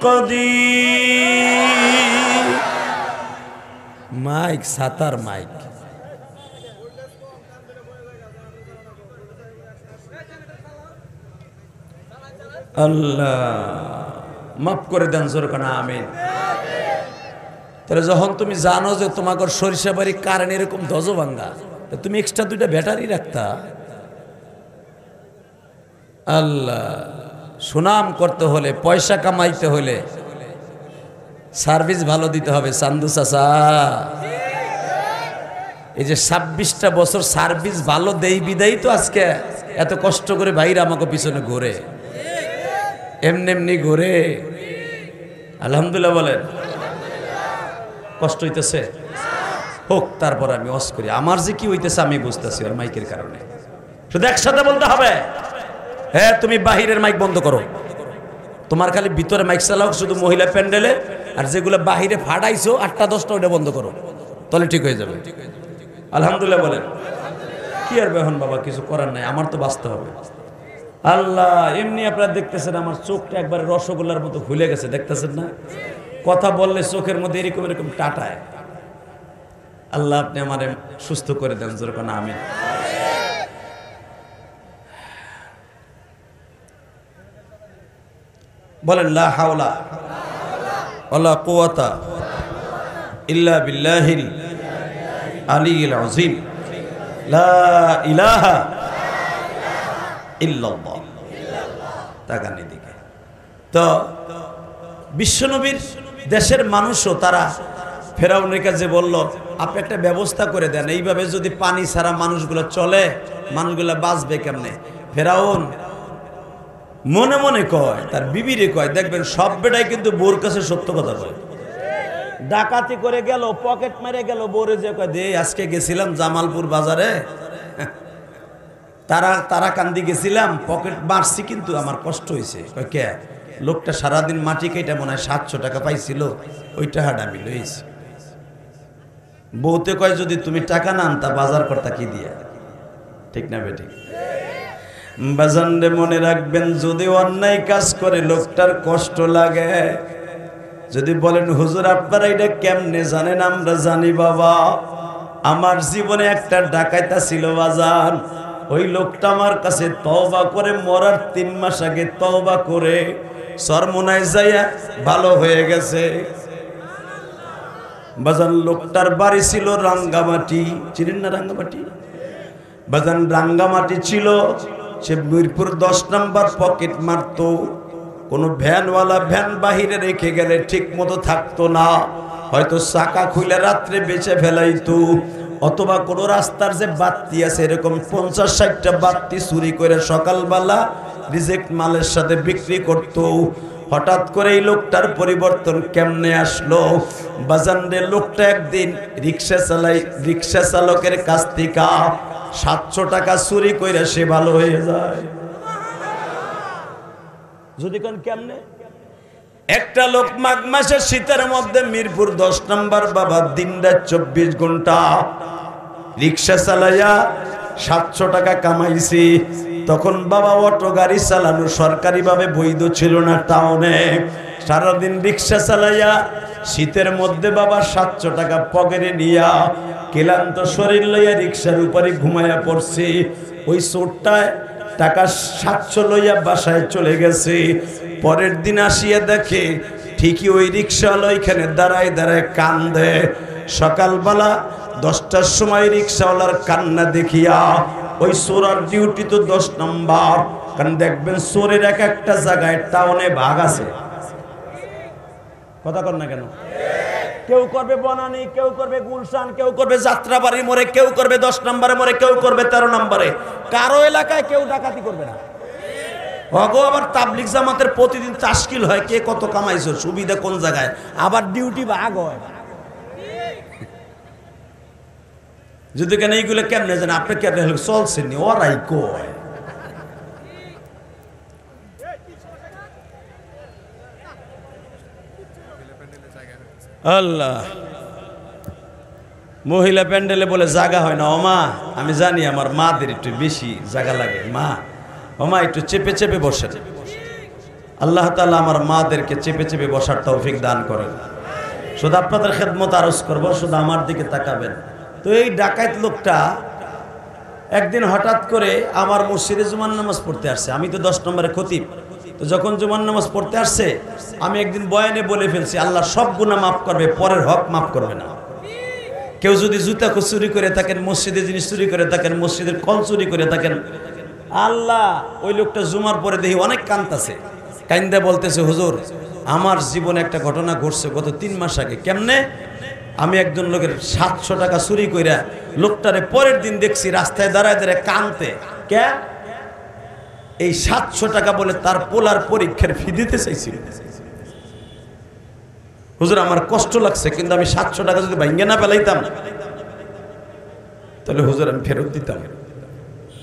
কাদির। মাইক সাতার মাইক। আল্লাহ মাফ করে দেন, জোরকানা আমিন। তাহলে যখন তুমি জানো যে তোমাকে সরিষা বাড়ি কারেন্ট এরকম ধ্বজ ভাঙ্গা, তুমি এক্সট্রা 2টা ব্যাটারি রাখতা। আল্লাহ, সুনাম করতে হলে, পয়সা কামাইতে হলে সার্ভিস ভালো দিতে হবে। চান্দু চাচা, এই যে 26টা বছর সার্ভিস ভালো দেই বিদায়ী তো আজকে এত কষ্ট করে ভাইরা আমাকে পিছনে ঘুরে, এমনি এমনি ঘুরে। আলহামদুলিল্লাহ বলেন। কষ্ট হইতেছে হোক, তারপর আমি ওয়াজ করি। আমার যে কি হইতেছে আমি বুঝতেছি ওর মাইকের কারণে। শুধু একসাথে বলতে হবে, হ্যাঁ তুমি বাহিরের মাইক বন্ধ করো, তোমার খালি ভিতরে মাইক চালাও শুধু মহিলা প্যান্ডেলে, আর যেগুলো বাহিরে ফাটাইছো 8টা 10টা ওটা বন্ধ করো, তাহলে ঠিক হয়ে যাবে। আলহামদুলিল্লাহ বলেন। কি আর বেহন বাবা, কিছু করার নাই, আমার তো বাঁচতে হবে। আল্লাহ, এমনি আপনারা দেখতেছেন আমার চোখটা একবার রসগোল্লার মতো ফুলে গেছে, দেখতেছেন না? কথা বললে চোখের মধ্যে এরকম এরকম টাটায়। আল্লাহ আপনি আমারে সুস্থ করে দেন, যেরকম আমি। বলেন লা হাওলা ওয়ালা কুওয়াতা ইল্লা বিল্লাহিল আলিয়্যিল আযীম, লা ইলাহা ইল্লাল্লাহ। তাকানি দিকে তো বিশ্বনবীর দেশের মানুষও তারা ফেরাউনের কাছে বলল, আপনি একটা ব্যবস্থা করে দেন, এইভাবে যদি পানি ছাড়া মানুষগুলো চলে, মানুষগুলো বাঁচবে কেমনে? ফেরাউন মনে মনে কয়, তার বিবিরে কয়, দেখবেন সব বেটাই কিন্তু বোর কাছে সত্য কথা বলে। ডাকাতি করে গেল, পকেট মেরে গেল, বোরে যে কয় দে আজকে গেছিলাম জামালপুর বাজারে, তারা কান্দি গেছিলাম, পকেট মারছি, কিন্তু আমার কষ্ট হয়েছে। কয় কে? লোকটা সারাদিন মাটি কেটে মনে হয় 700 টাকা পাইছিল, ওই টাকাটা আমি লইছি। বউতে কয়, যদি তুমি টাকা না আনতা বাজার করতা কি দিয়া? ঠিক না বেটি? বাজানরে মনে রাখবেন, যদি অন্যায় কাজ করে লোকটার কষ্ট লাগে, যদি বলেন হুজুর আপনারা এটা কেমনে জানেন? আমরা জানি বাবা, আমার জীবনে একটা ডাকাইতা ছিল বাজান, ওই লোকটা আমার কাছে তওবা করে মরার 3 মাস আগে তওবা করে সরমনায় যাইয়া ভালো হয়ে গেছে। বাজান লোকটার বাড়ি ছিল রাঙ্গামাটি, চিনেন না রাঙ্গামাটি? বাজান রাঙ্গামাটি ছিল, সে মিরপুর 10 নম্বর পকেট মারতো। কোনো ভ্যানওয়ালা ভ্যান বাহিরে রেখে গেলে ঠিক মতো থাকতো না, হয়তো চাকা খুলে রাত্রে বেচে ফেলাইতো, অথবা কোনো রাস্তার যে বাতি আছে এরকম 50-60টা বাতি চুরি করে সকালবেলা রিজেক্ট মালের সাথে বিক্রি করতো। হঠাৎ করে এই লোকটার পরিবর্তন কেমনে আসলো? বাজানরে লোকটা একদিন রিক্সা চালকের কাছ থেকে 700 টাকা চুরি করে সে ভালো হয়ে যায়। যদি কোন কেমনে? একটা লোক মাঘ মাসের শীতের মধ্যে মিরপুর 10 নম্বর বাবা দিনরাত 24 ঘন্টা রিক্সা চালাইয়া 700 টাকা কামাইছি। তখন বাবা অটো গাড়ি চালানো সরকারিভাবে বৈধ ছিল না টাউনে। সারাদিন রিক্সা চালাইয়া শীতের মধ্যে বাবা 700 টাকা পকেটে নিয়া ক্লান্ত শরীর লইয়া রিক্সার উপরে ঘুমাইয়া পড়ছি। ওই চোরটায় টাকা 700 লইয়া বাসায় চলে গেছে। পরের দিন আসিয়া দেখে ঠিকই ওই রিক্সাওয়ালা এখানে দাঁড়ায় দাঁড়ায় কান্দে। সকালবেলা 10টার সময় রিক্সাওয়ালার কান্না দেখিয়া ওই চোরার ডিউটি তো 10 নম্বর, কারণ দেখবেন চোরের এক একটা জায়গায় টাউনে ভাগ আছে। কথা কর না কেন? কেউ করবে বনানী, কেউ করবে গুলশান, কেউ করবে যাত্রাবাড়ির মোড়ে, কেউ করবে 10 নম্বরে মোড়ে, কেউ করবে 13 নম্বরে। কারো এলাকায় কেউ ডাকাতি করবে না। অগো আবার তাবলিগ জামাতের প্রতিদিন তাশকিল হয়, কে কত কামাইছো, সুবিধা কোন জায়গায়, আবার ডিউটি ভাগ হয়। যদি কেন এইগুলো কেমনে জানে আপনি কেমনে চলছেন নি, ওরাই কয়। আল্লাহ, মহিলা প্যান্ডেলে বলে জায়গা হয় না। ও মা, আমি জানি আমার মাদের একটু বেশি জায়গা লাগে। মা, ও মা একটু চেপে চেপে বসেন। আল্লাহ তাআলা আমার মাদেরকে চেপে চেপে বসার তৌফিক দান করেন। শুধু আপনাদের খেদমত আরজ করব, শুধু আমার দিকে তাকাবেন। তো এই ডাকাত লোকটা একদিন হঠাৎ করে আমার মসজিদে জুমার নামাজ পড়তে আসছে। আমি তো 10 নম্বরে খতিব। তো যখন জুমার নামাজ পড়তে আসছে, আমি একদিন বয়ানে বলে ফেলছি আল্লাহ সব গুনাহ মাফ করবে, পরের হক মাফ করবে না। কেউ যদি জুতা চুরি করে থাকেন, মসজিদে জিনিস চুরি করে থাকেন, মসজিদের কল চুরি করে থাকেন, আল্লাহ ওই লোকটা জুমার পরে দেখি অনেক কাঁদতেছে। কাইন্দা বলতেছে, হুজুর আমার জীবনে একটা ঘটনা ঘটছে গত 3 মাস আগে। কেমনে? আমি একজন লোকের 700 টাকা চুরি কইরা লোকটারে পরের দিন দেখছি রাস্তায় দাঁড়ায় দাঁড়ায় কাঁদতে। কে? এই 700 টাকা বলে তার পোলার পরীক্ষার ফি দিতে চাইছিল। হুজুর আমার কষ্ট লাগছে, কিন্তু আমি 700 টাকা যদি ভাঙ্গে না পেলাইতাম তাহলে হুজুর আমি ফেরত দিতাম।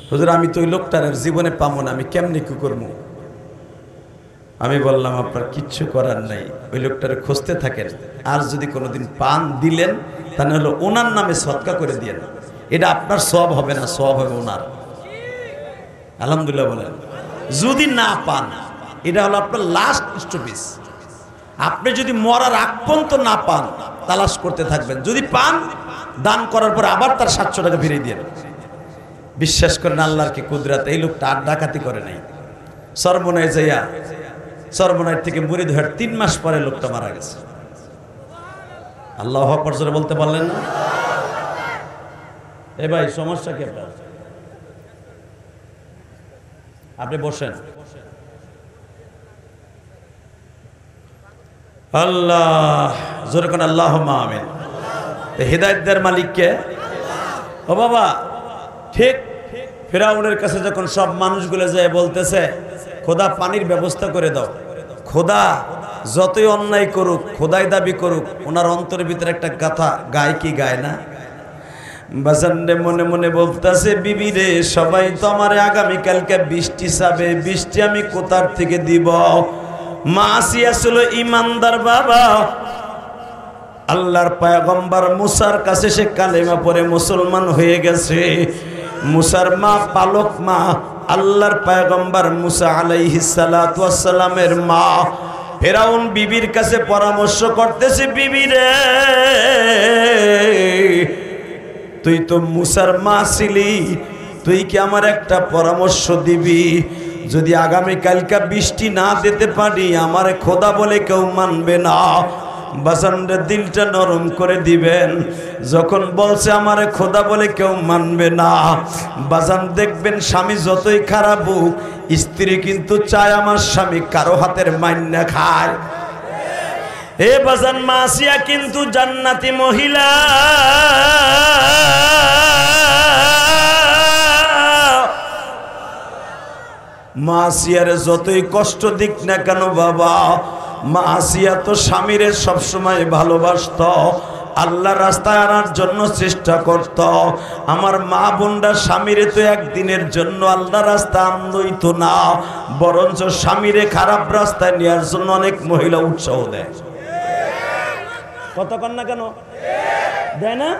হুজুর আমি তো ওই লোকটার জীবনে পাবো না, আমি কেমনি কি করবো? আমি বললাম আপনার কিচ্ছু করার নাই, ওই লোকটারে খুঁজতে থাকেন, আর যদি কোনোদিন পান দিলেন তাহলে হলো ওনার নামে সদকা করে দিয়েন। এটা আপনার সওয়াব হবে না, সওয়াব হবে ওনার। আলহামদুলিল্লাহ বলেন। যদি না পান, এটা হলো আপনার লাস্ট স্টপেজ। আপনি যদি মরার আগ পর্যন্ত না পান, তালাশ করতে থাকবেন। যদি পান, দান করার পর আবার তার 700 টাকা ফিরিয়ে দিয়েন। বিশ্বাস করেন আল্লাহর কি কুদরত। এই লোকটা আর ডাকাতি করে নাই। সর্বনয় যাইয়া সর্বনয় থেকে মুরিদ হয়ে 3 মাস পরে লোকটা মারা গেছে। আল্লাহু আকবার জোরে বলতে পারলেন না? এ ভাই সমস্যা কি আপনার? আপনি বসেন। আল্লাহ জোরে কোন আল্লাহুম্মা আমিন। হেদায়েত দেওয়ার মালিক কে? ও বাবা, ঠিক ফিরাউনের কাছে যখন সব মানুষগুলো যায় বলতেছে খোদা পানির ব্যবস্থা করে দাও, খোদা যতই অন্যায় করুক, খোদাই দাবি করুক, ওনার অন্তরের ভিতরে একটা কথা গায় কি গায় না? বাজানরে মনে মনে বলতেছে, বিবি রে সবাই তো আমারে আগামীকালকে বৃষ্টি চাবে, বৃষ্টি আমি কোথার থেকে দিব? মা আসিয়া ছিল ইমানদার বাবা, আল্লাহর পয়গম্বর মুসার কাছে সে কালেমা পড়ে মুসলমান হয়ে গেছে। মুসার মা পালক মা, আল্লাহর পয়গম্বর মুসা আলাইহিস সালাতু ওয়াস সালামের মা। ফিরাউন বিবির কাছে পরামর্শ করতেছে, বিবি রে তুই তো মুসার মা ছিলি, তুই কি আমার একটা পরামর্শ দিবি? যদি আগামীকালকে বৃষ্টি না দিতে পারি, আমার খোদা বলে কেউ মানবে না। বাজানরে দিলটা নরম করে দিবেন। যখন বলছে আমার খোদা বলে কেউ মানবে না, বাজান দেখবেন স্বামী যতই খারাপ হোক, স্ত্রী কিন্তু চায় আমার স্বামী কারো হাতের মাইন্না খায়। এ বাজান মাসিয়া কিন্তু জান্নাতি মহিলা। মাসিয়ার যতই কষ্ট দিক না কেন বাবা, মাসিয়া তো স্বামীরে সবসময় ভালোবাসত, আল্লাহ রাস্তায় আনার জন্য চেষ্টা করত। আমার মা বোনরা স্বামীরে তো একদিনের জন্য আল্লাহ রাস্তা আনলই তো না, বরঞ্চ স্বামীরে খারাপ রাস্তায় নেওয়ার জন্য অনেক মহিলা উৎসাহ দেয়। কতক্ষণ না কেন দেয় না?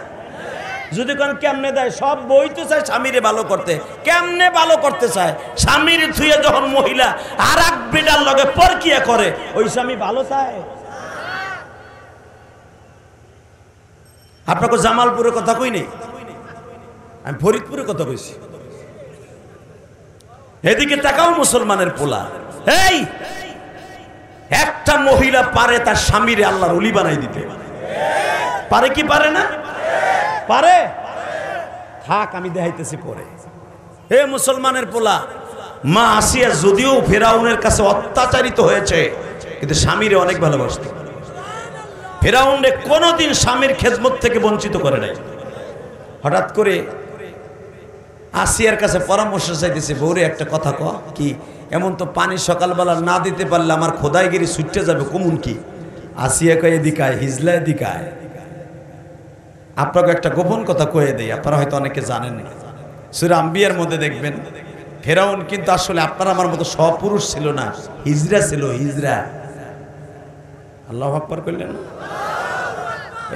যদি কোন কেমনে দেয়, সব বই তো চায় স্বামীরে ভালো করতে। কেমনে ভালো করতে চায়? স্বামীর থুয়ে যখন মহিলা আর এক বিড়ার লগে পরকিয়া করে, ওই স্বামী ভালো চায়? আপনাকে জামালপুরের কথা কই নেই, আমি ফরিদপুরের কথা কইছি। এদিকে তাকাও মুসলমানের পোলা, এই একটা মহিলা পারে তার স্বামীরে আল্লাহর ওলি বানাই দিতে, পারে কি পারে না? পারে। থাক আমি দেখাইতেছি পরে। হে মুসলমানের পোলা, মা আসিয়া যদিও ফেরাউনের কাছে অত্যাচারিত হয়েছে, কিন্তু স্বামীরে অনেক ভালোবাসত। ফেরাউনে কোনোদিন স্বামীর খেদমত থেকে বঞ্চিত করে নাই। হঠাৎ করে আসিয়ার কাছে পরামর্শ চাইতেছে, বউরে একটা কথা ক, কি এমন তো পানি সকালবেলা না দিতে পারলে আমার খোদাইগিরি ছুটে যাবে, কমুন কি? আসিয়া কয়ে দিকায়, হিজলা দিকায়। আপনাকে একটা গোপন কথা কয়ে দেই, আপনারা হয়তো অনেকে জানেন। সূরা আম্বিয়ার মধ্যে দেখবেন ফেরাউন কিন্তু আসলে আপনার আমার মতো সপুরুষ ছিল না, হিজরা ছিল, হিজরা। আল্লাহু আকবার কইলেন না?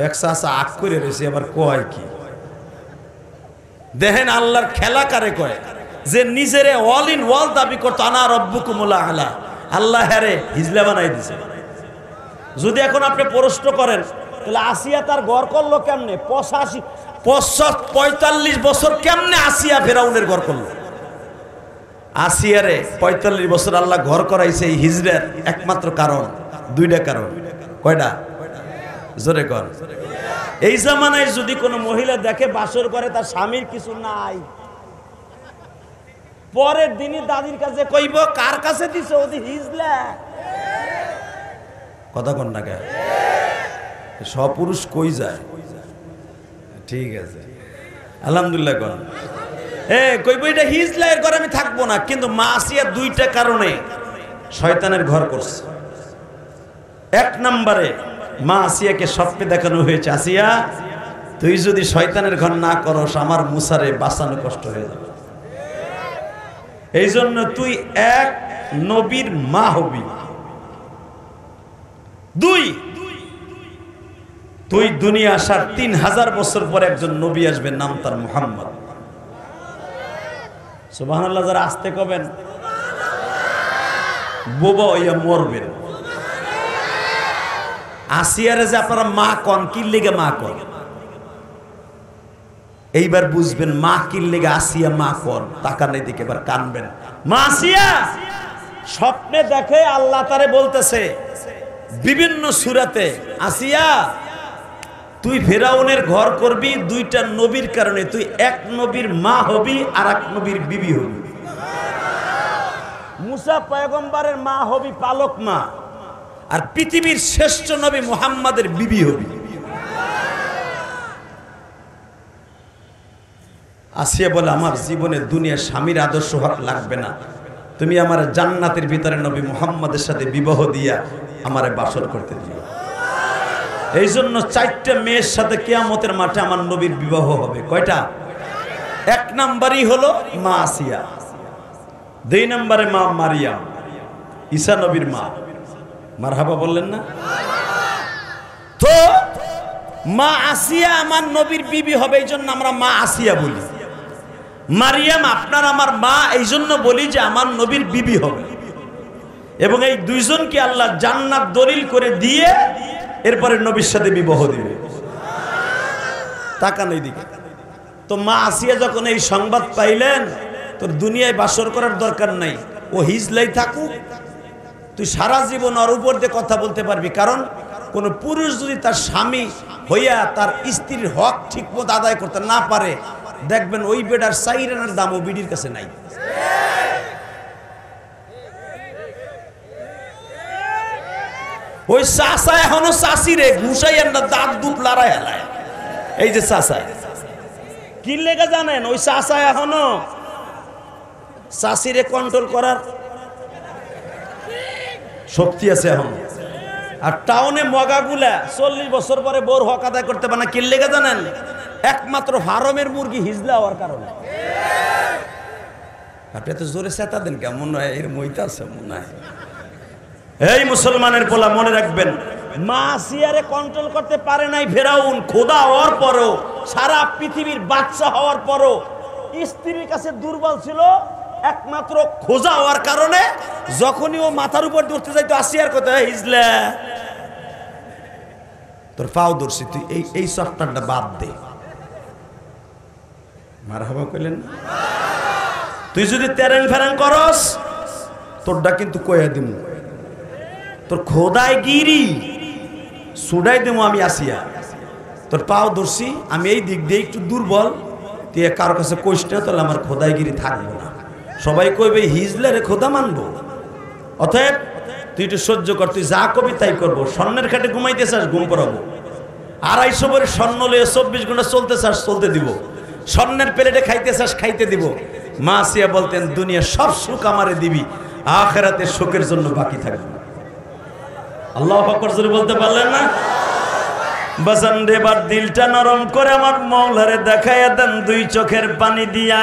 একসা আগ করে রয়েছে, আবার কয় কি দেখেন আল্লাহর খেলা কারে কয়, যে নিজেরে অল ইন ওয়াল দাবি করতো, আনা রব্বুকুমুল আলা, আল্লাহ হ্যারে হিজলা বানাই দিছে। যদি এখন আপনি প্রশ্ন করেন তাহলে আসিয়া তার ঘর করলো কেমনে? 45 বছর কেমনে আসিয়া ফেরাউনের ঘর করলো? আসিয়ারে 45 বছর আল্লাহ ঘর করাইছে এই হিজরার একমাত্র কারণ, দুইটা কারণ। কয়টা? জোরে কর। এই জামানায় যদি কোনো মহিলা দেখে বাসর করে তার স্বামীর কিছু নাই, পরের দিনই দাদির কাছে কইব, কার কাছে দিছে? ওদি হিজলা। কথা কন না কে? সপুরুষ কই যায়? ঠিক আছে, আলহামদুলিল্লাহ কর। কইব এটা হিজলার ঘর, আমি থাকবো না। কিন্তু মা আসিয়া দুইটা কারণে শয়তানের ঘর করছে। এক নম্বরে মা আসিয়াকে স্বপ্নে দেখানো হয়েছে, আসিয়া তুই যদি শয়তানের ঘর না করস, আমার মুসারে বাঁচানো কষ্ট হয়ে যাবে। এই জন্য তুই এক নবীর মা হবি। দুই, তুই দুনিয়া আসার 3000 বছর পর একজন নবী আসবেন, নাম তার মুহাম্মদ। সুবহানাল্লাহ। যারা আসতে কবেন, বোবা হইয়া মরবেন। আসিয়ারে যে আপনারা মা কন, কি লেগে মা কন? এইবার বুঝবেন মা কি লেগে আসিয়া মা কন। তাকানোর দিকে এবার কানবেন। মা আসিয়া স্বপ্নে দেখে আল্লাহ তারে বলতেছে বিভিন্ন সূরাতে, আসিয়া তুই ফেরাউনের ঘর করবি দুইটা নবীর কারণে। তুই এক নবীর মা হবি আর এক নবীর বিবি হবি। মুসা পয়গম্বরের মা হবি, পালক মা, আর পৃথিবীর শ্রেষ্ঠ নবী মুহাম্মাদের বিবি হবি। আসিয়া বলে, আমার জীবনে দুনিয়ার স্বামীর আদর্শ হক লাগবে না, তুমি আমার জান্নাতের ভিতরে নবী মুহাম্মাদের সাথে বিবাহ দিয়া আমারে বাসর করতে দিও। এই জন্য 4টা মেয়ের সাথে কিয়ামতের মাঠে আমার নবীর বিবাহ হবে। কয়টা? এক নাম্বারই হলো মা আসিয়া, 2 নম্বরে মা মারিয়াম, ঈসা নবীর মা। মারহাবা বললেন না? তো মা আসিয়া আমার নবীর বিবি হবে, এই জন্য আমরা মা আসিয়া বলি। মারিয়াম আপনার আমার মা, এই জন্য বলি যে আমার নবীর বিবি হবে। এবং এই দুইজনকে আল্লাহ জান্নাত দলিল করে দিয়ে এরপরে নবীর সাথে বিবাহ দিবে। তাকান এইদিকে। তো মা আসিয়া যখন এই সংবাদ পাইলেন, তোর দুনিয়ায় বাসর করার দরকার নাই, ও হিজলাই থাকুক, তুই সারা জীবন ওর উপর দিয়ে কথা বলতে পারবি। কারণ কোন পুরুষ যদি তার স্বামী হইয়া তার স্ত্রীর হক ঠিক মতো আদায় করতে না পারে, দেখবেন ওই বেটার সাইরানের দাম ও বিডির কাছে নাই। ওই চাষা এখনো চাষিরে ঘুষাইয়ের না, দাঁত দুধ লড়াই হেলায়। এই যে চাষা কি লেগে জানেন, ওই চাষা এখনো চাষিরে কন্ট্রোল করার শক্তি আছে এখন। আর টাউনে মগাগুলা 40 বছর পরে বোর হক আদায় করতে পারে না। কি লেগে জানেন? একমাত্র হারমের মুরগি হিজলা হওয়ার কারণে। আপনি এত জোরে চেতা দেন কেমন? হয় এর মইতা আছে মনে হয়। এই মুসলমানের পোলা, মনে রাখবেন, মা আসিয়ারে কন্ট্রোল করতে পারে নাই ফেরাউন। খোদা হওয়ার পরও, সারা পৃথিবীর বাদশা হওয়ার পরও স্ত্রীর কাছে দুর্বল ছিল একমাত্র খোঁজা হওয়ার কারণে। যখনই ও মাথার উপর ধরতে যাইতো আসিয়ার কথা, হিজলা তোর পাও ধরছি, তুই এই সফটওয়্যারটা বাদ দে। মারহাবা কইলেন না? তুই যদি তেরেং ফেরেং করস তোরটা কিন্তু কইয়া দিমু, তোর খোদাই গিরি সুডাই দিমু আমি আসিয়া। তোর পাও ধরছি, আমি এই দিক দিয়ে একটু দুর্বল, তুই কারো কাছে কইস না, তাহলে আমার খোদাইগিরি থাকবো না। সবাই কইবে হিজলারে খোদা মানবো। অতএব তুই একটু সহ্য কর, তুই যা কবি তাই করবো। স্বর্ণের খাটে ঘুমাইতে চাস, ঘুম পড়াবো। 250 ভরি স্বর্ণ লয়ে 24 ঘন্টা চলতে চাস, চলতে দিব। স্বর্ণের প্লেটে খাইতে চাস, খাইতে দিব। মা আসিয়া বলতেন, দুনিয়া সব সুখ আমারে দিবি, আখিরাতে সুখের জন্য বাকি থাকবে। আল্লাহু আকবার জোরে বলতে পারলেন না? বাজান রে, এবার দিলটা নরম করে আমার মওলারে দেখাইয়া দেন 2 চোখের পানি দিয়া।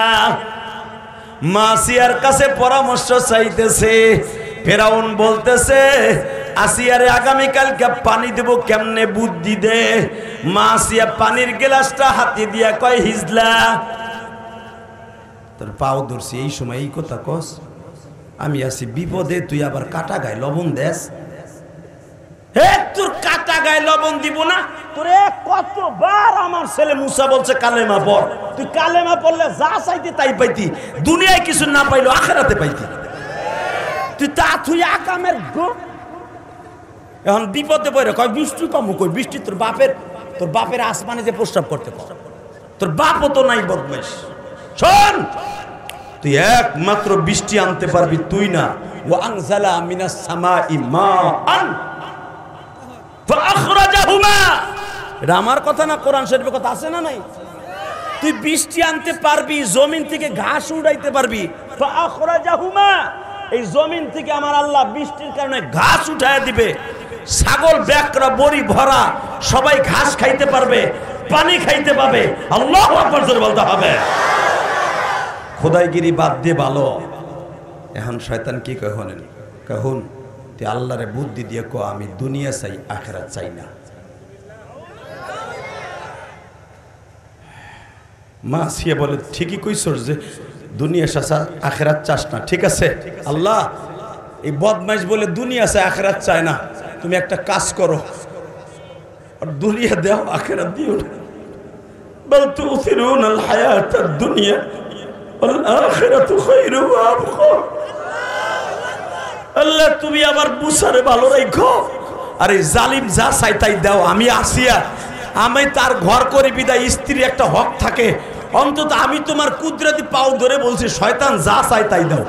মা আসিয়ার কাছে পরামর্শ চাইতেছে। ফেরাউন বলতেছে, আসিয়ারে আগামীকালকে পানি দেব, কেমনে বুদ্ধি দে। মা আসিয়া পানির গ্লাসটা হাতে দিয়া কয়, হিজলা তোর পাও ধরছি, এই সময় এই কথা কস? আমি আছি বিপদে, তুই আবার কাটা গায়ে লবণ দেস? হে, তোর কাটা গায়ে লবণ দিব না? তোরে কতবার আমার ছেলে মুসা বলছে কালেমা পড়, তুই কালেমা পড়লে যা চাইতে তাই পাইতি, দুনিয়ায় কিছু না পাইলো আখিরাতে পাইতি। তুই তা তুই আকামের গো। এখন বিপদে পড়ে কয় বৃষ্টি পামু, কই বৃষ্টি? তোর বাপের আসমানে যে প্রস্রাব করতে পার, তোর বাপও তো নাই বদমাইশ। শোন, তুই একমাত্র বৃষ্টি আনতে পারবি তুই না। ওয়া আনজালা মিনাস সামাই মাআন ফাআখরাজাহুমা। এটা আমার কথা না, কোরআন শরীফের কথা আছে না নাই? তুই বৃষ্টি আনতে পারবি, জমিন থেকে ঘাস উড়াইতে পারবি। ফাআখরাজাহুমা, এই জমিন থেকে আমার আল্লাহ বৃষ্টির কারণে ঘাস উঠায় দিবে। ছাগল ব্যাকরা বড়ি ভরা, সবাই ঘাস খাইতে পারবে, পানি খাইতে পাবে। আল্লাহু আকবার জোরে বলতে হবে। খোদাইগিরি বাদ দিয়ে ভালো। এখন শয়তান কি কয় হলেন? কহুন তুই আল্লাহরে বুদ্ধি দিয়ে কো, আমি দুনিয়া চাই, আখিরাত চাই না। মা আসিয়া বলে, ঠিকই কইছস যে দুনিয়া চাষা আখিরাত চাস না। ঠিক আছে আল্লাহ, এই বদমাইশ বলে দুনিয়া চাই আখিরাত চায় না, তুমি একটা কাজ করো, আর দুনিয়া দাও, আখিরাত দিও না। বল তুসিরুনাল হায়াতাদ দুনিয়া ওয়াল আখিরাতু খায়রু ওয়া আবকা। আল্লাহ, তুমি আবার মুসারে ভালো রাখো, আর এই জালিম যা চাই তাই দাও। আমি আসিয়া, আমি তার ঘর করে বিদায়, স্ত্রী একটা হক থাকে, অন্তত আমি তোমার কুদরতি পাও ধরে বলছি, শয়তান যা চাই তাই দাও।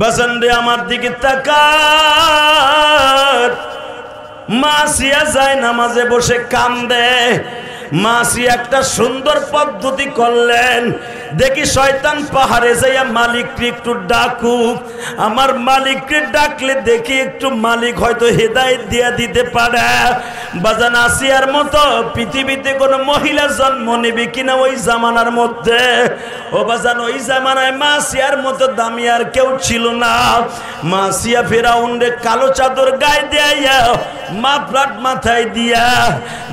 বাজান রে, আমার দিকে তাকার। মা আসিয়া যায় নামাজে বসে কান্দে। মা আসিয়া একটা সুন্দর পদ্ধতি করলেন, দেখি শয়তান পাহাড়ে যাইয়া মালিককে একটু ডাকুক। আমার মালিককে ডাকলে দেখি একটু মালিক হয়তো হেদায়েত দিয়া দিতে পারে। বাজান, আসিয়ার মতো পৃথিবীতে কোনো মহিলা জন্ম নেবে কিনা ওই জামানার মধ্যে? ও বাজান, ওই জামানায় মা আসিয়ার মতো দামি আর কেউ ছিল না। মা আসিয়া ফেরাউনরে কালো চাদর গায়ে দিয়া, মাফলাট মাথায় দিয়া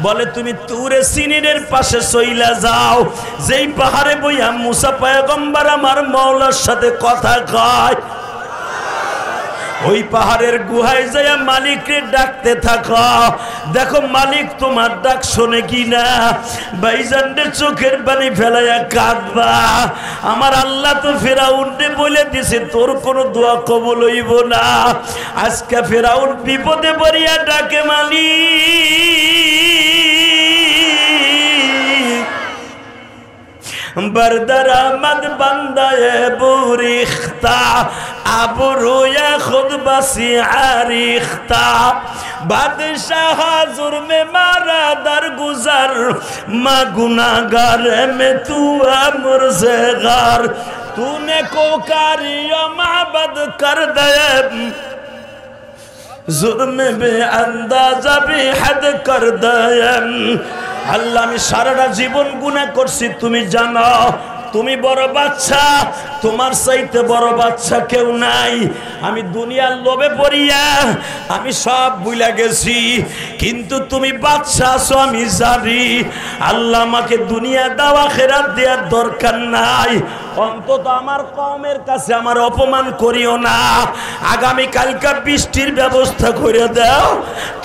বলে, তুমি তুরে সিনিরের পাশে সইলা যাও, যেই পাহাড়ে বইয়া মুসা পয়গম্বর আমার মওলার সাথে কথা কয়। ওই পাহাড়ের গুহায় যাইয়া মালিককে ডাকতে থাকো, দেখো মালিক তোমার ডাক শোনে কিনা। ভাইজানরে চোখের পানি ফেলাইয়া কাঁদবা। আমার আল্লাহ তো ফেরাউনরে বলে দিছে, তোর কোনো দোয়া কবুল হইব না। আজকে ফেরাউন বিপদে পড়িয়া ডাকে, মালিক बरदर आमद बंदाए बुरिख्ता आबरूया खुद बसी आरिख्ता बादशाह जुर्म मारा दर गुजर माँ गुनाहगार में तू मुर्ज़ेगार तूने को कारिया माबद कर दे जुर्म बे अंदाजा भी हद कर दे। আল্লাহ, আমি সারাটা জীবন গুনাহ করছি, তুমি জানো। তুমি বড় বাচ্চা, তোমার চাইতে বড় বাচ্চা কেউ নাই। আমি দুনিয়ার লোভে পড়িয়া আমি সব ভুলে গেছি, কিন্তু তুমি বাচ্চা আছো আমি জানি। আল্লাহ আমাকে দুনিয়া দেওয়া আখিরাত দেওয়ার দরকার নাই, অন্তত আমার কওমের কাছে আমার অপমান করিও না। আগামী কালকা বৃষ্টির ব্যবস্থা করে দাও,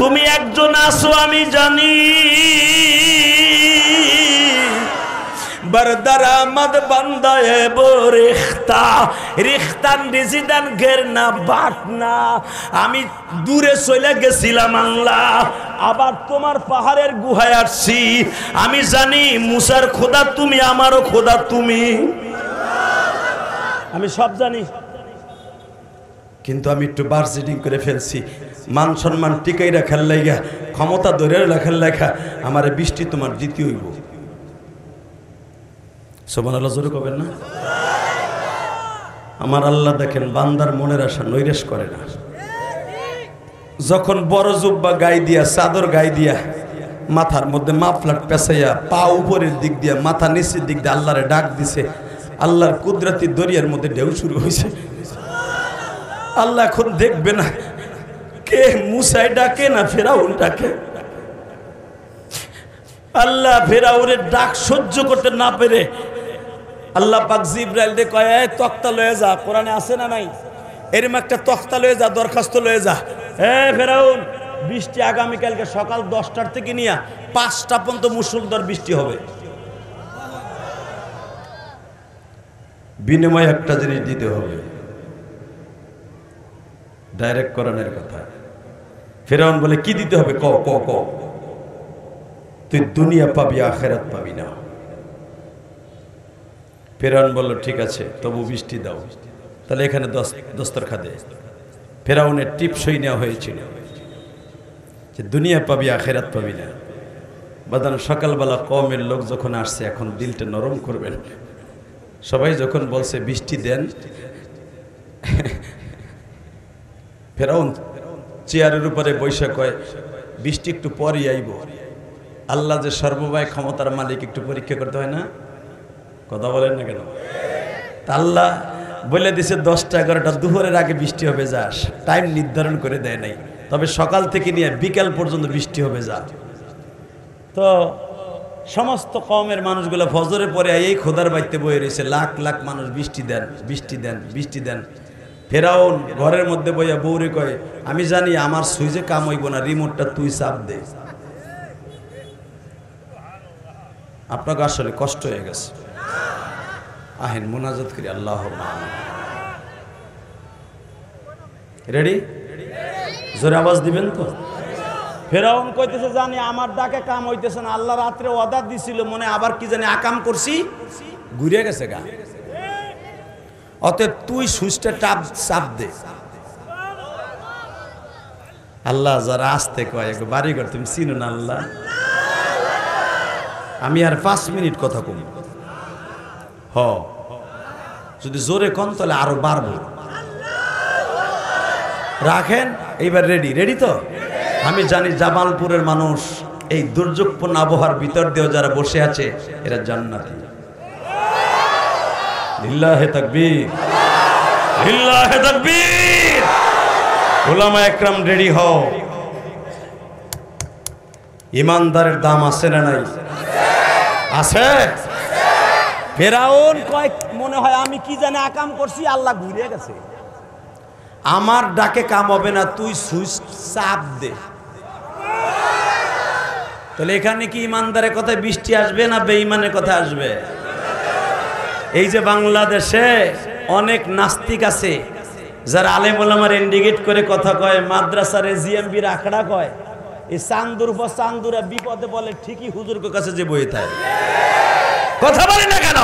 তুমি একজন আছো আমি জানি। বরদরামদ বান্দায়ে বো রিখতা, রিখতান রিজিদান গেরনা বাটনা। আমি দূরে চলে গেছিলাম আল্লাহ, আবার তোমার পাহাড়ের গুহায় আসছি। আমি জানি মুসার খোদা তুমি, আমারও খোদা তুমি, আমি সব জানি। কিন্তু আমি একটু বার্জেটিং করে ফেলছি, মান সম্মান টিকাই রাখার লাইগা, ক্ষমতা ধরে রাখার লেখা আমার বৃষ্টি তোমার দ্বিতীয় হইব। সুবহানাল্লাহ জোরে কবেন না? আমার আল্লাহ দেখেন বান্দার মনের আশা নৈরাশ করে না। যখন বড় জুব্বা গায়ে দিয়া, চাদর গায়ে দিয়া, মাথার মধ্যে মাফলার পেঁচাইয়া, পা উপরের দিক দিয়া, মাথা নিচের দিক দিয়ে আল্লাহরে ডাক দিছে, আল্লাহর কুদরতি দরিয়ার মধ্যে ঢেউ শুরু হয়েছে। আল্লাহ এখন দেখবে না কে মুসাই ডাকে না ফেরাউন ডাকে। আল্লাহ ফেরাউনের ডাক সহ্য করতে না পেরে আল্লাহ পাক জিবরাইলকে কয়, এই তক্তা লয়ে যা, কোরআনে আছে না নাই, এরকম একটা তক্তা লয়ে যা, দরখাস্ত লয়ে যা। ফেরাউন, বৃষ্টি আগামীকালকে সকাল 10টার থেকে নিয়ে 5টা পর্যন্ত মুষলধার বৃষ্টি হবে। বিনিময়ে একটা জিনিস দিতে হবে, ডাইরেক্ট কোরআনের কথা। ফেরাউন বলে কি দিতে হবে? ক ক ক তুই দুনিয়া পাবি, আখিরাত পাবি না। ফেরাউন বলল ঠিক আছে, তবু বৃষ্টি দাও। তাহলে এখানে দস্তরখা দে। ফেরাউনের টিপসই নেওয়া হয়েছিল যে দুনিয়া পাবি, আখিরাত পাবি না। বাদান সকালবেলা কওমের লোক যখন আসছে, এখন দিলটা নরম করবেন। সবাই যখন বলছে বৃষ্টি দেন, ফেরাউন চেয়ারের উপরে বৈশা কয়, বৃষ্টি একটু পরই আইব। আল্লাহ যে সর্বময় ক্ষমতার মালিক, একটু পরীক্ষা করতে হয় না? কথা বলেন না কেন? আল্লাহ বলে দিছে 10টা 11টা দুপুরের আগে বৃষ্টি হবে, যাস। টাইম নির্ধারণ করে দেয় নাই, তবে সকাল থেকে নিয়ে বিকাল পর্যন্ত বৃষ্টি হবে, যা। তো সমস্ত কওমের মানুষগুলো ফজরের পরে এই খোদার বাইতে বয়ে রয়েছে, লাখ লাখ মানুষ, বৃষ্টি দেন, বৃষ্টি দেন, বৃষ্টি দেন। ফেরাউন ঘরের মধ্যে বইয়া বউরে কয়, আমি জানি আমার সুইচে কাম হইব না, রিমোটটা তুই চাপ দে। আপনাকে আসলে কষ্ট হয়ে গেছে, আহেন মুনাজাত করি। আল্লাহ রেডি? জোরে আওয়াজ দিবেন তো? ফেরাউন কইতেছে, জানি আমার ডাকে কাম হইতেছে না, আল্লাহ রাত্রে অর্ডার দিছিল, মনে আবার কি জানি আকাম করছি, ঘুরে গেছে গা। অতএব তুই সুইচটা চাপ দে। আল্লাহ যারা আসতে কয়, বাড়ি ঘর তুমি চিনো না আল্লাহ। আমি আর 5 মিনিট কথা কম, যদি জোরে কন তাহলে আরো বাড়বো। রাখেন, এইবার রেডি? রেডি তো? আমি জানি জামালপুরের মানুষ এই দুর্যোগপূর্ণ আবহাওয়ার ভিতর দিয়েও যারা বসে আছে, এরা জান্নাতি। লিল্লাহে তাকবীর, লিল্লাহে তাকবীর। উলামা একরাম রেডি হও। ইমানদারের দাম আছে না নাই? আছে। ফেরাউন কয়, মনে হয় আমি কি জানি আকাম করছি, আল্লাহ ঘুরে গেছে। আমার ডাকে কাম হবে না, তুই সুইচ চাপ দে। তাহলে এখানে কি ইমানদারের কথায় বৃষ্টি আসবে না বেঈমানের কথা আসবে? এই যে বাংলাদেশে অনেক নাস্তিক আছে যারা আলেম ওলামার ইন্ডিকেট করে কথা কয়, মাদ্রাসার জিএমবির আখড়া কয়, এই চান্দুর পর চান্দুরা বিপদে বলে ঠিকই হুজুর কাছে যে বই থাকে। কথা বলে না কেন?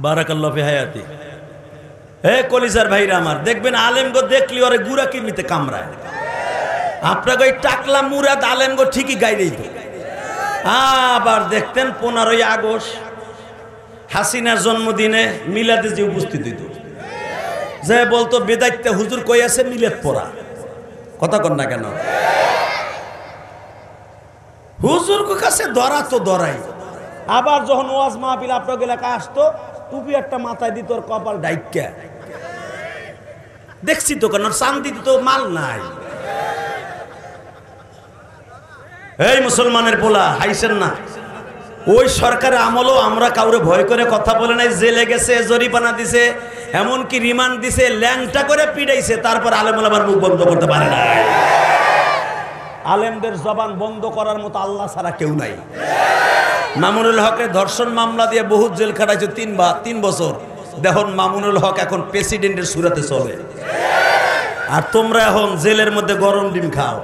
বারাকাল্লাহু ফি হায়াতি। হে কলিজার ভাইরা আমার, দেখবেন আলেমগো দেখলি ওরে গুড়া কিমিতে কামড়ায়। আপনাকে ওই টাকলা মুরাদ আলেমগো ঠিকই গাইলেই তো। আবার দেখতেন 15ই আগস্ট হাসিনার জন্মদিনে মিলাদে যে উপস্থিত হইত, যে বলতো বেদাইতে হুজুর কই আছে মিলাদ পড়া, কথা কন না কেন? হুজুর কাছে ধরা তো ধরাই। আবার যখন ওয়াজ মাহফিল আপনার এলাকায় আসতো, টুপি একটা মাথায় দিত, ওর কপাল ডাইকা। দেখছি তো কেন, চান্দি তো মাল নাই। এই মুসলমানের পোলা, হাইছেন না? ওই সরকারের আমলও আমরা কাউরে ভয় করে কথা বলে নাই, জেলে গেছে, জরিমানা দিছে, এমনকি রিমান্ড দিছে, ল্যাংটা করে পিটাইছে, তারপর আলেম ওলামার মুখ বন্ধ করতে পারে না। আলেমদের জবান বন্ধ করার মতো আল্লাহ ছাড়া কেউ নাই। মামুনুল হকের ধর্ষণ মামলা দিয়ে বহুত জেল খাটাইছে 3 বছর। দেখুন মামুনুল হক এখন প্রেসিডেন্টের সুরাতে চলে, আর তোমরা এখন জেলের মধ্যে গরম ডিম খাও।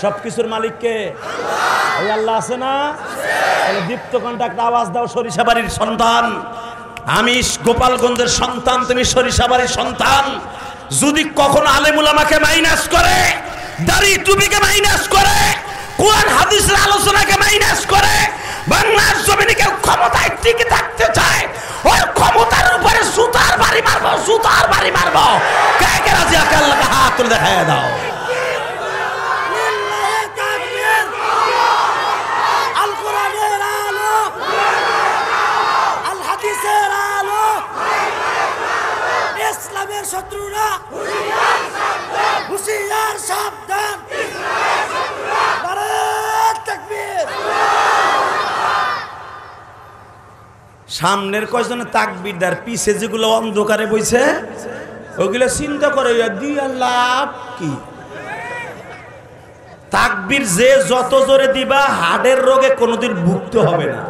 সবকিছুর মালিককে ওই আল্লাহ আছে না? দীপ্ত কন্টাক্ট আওয়াজ দাও, সরিষাবাড়ির সন্তান আমি, গোপালগঞ্জের সন্তান তুমি, সরিষাবাড়ির সন্তান। যদি কখনো আলেম উলামাকে মাইনাস করে, দাড়ি টুপিকে মাইনাস করে, কোরআন হাদিসের আলোচনাকে মাইনাস করে, বাংলার জমিনে কেউ ক্ষমতায় টিকে থাকতে চায়, ওই ক্ষমতার উপরে সুতার বাড়ি মারবো, সুতার বাড়ি মারবো। কে কে রাজি আছে আল্লাহকে হাত তুলে দেখায় দাও। ইসলামের শত্রুরা হুঁশিয়ার সাবধান, নারায়ে তাকবীর। সামনের কয়জনে তাকবীর দেয়, পিছে যেগুলো অন্ধকারে বইছে ওগুলো চিন্তা করে দিয়া লাভ কি? তাকবীর যে যত জোরে দিবা হাড়ের রোগে কোনোদিন ভুগতে হবে না।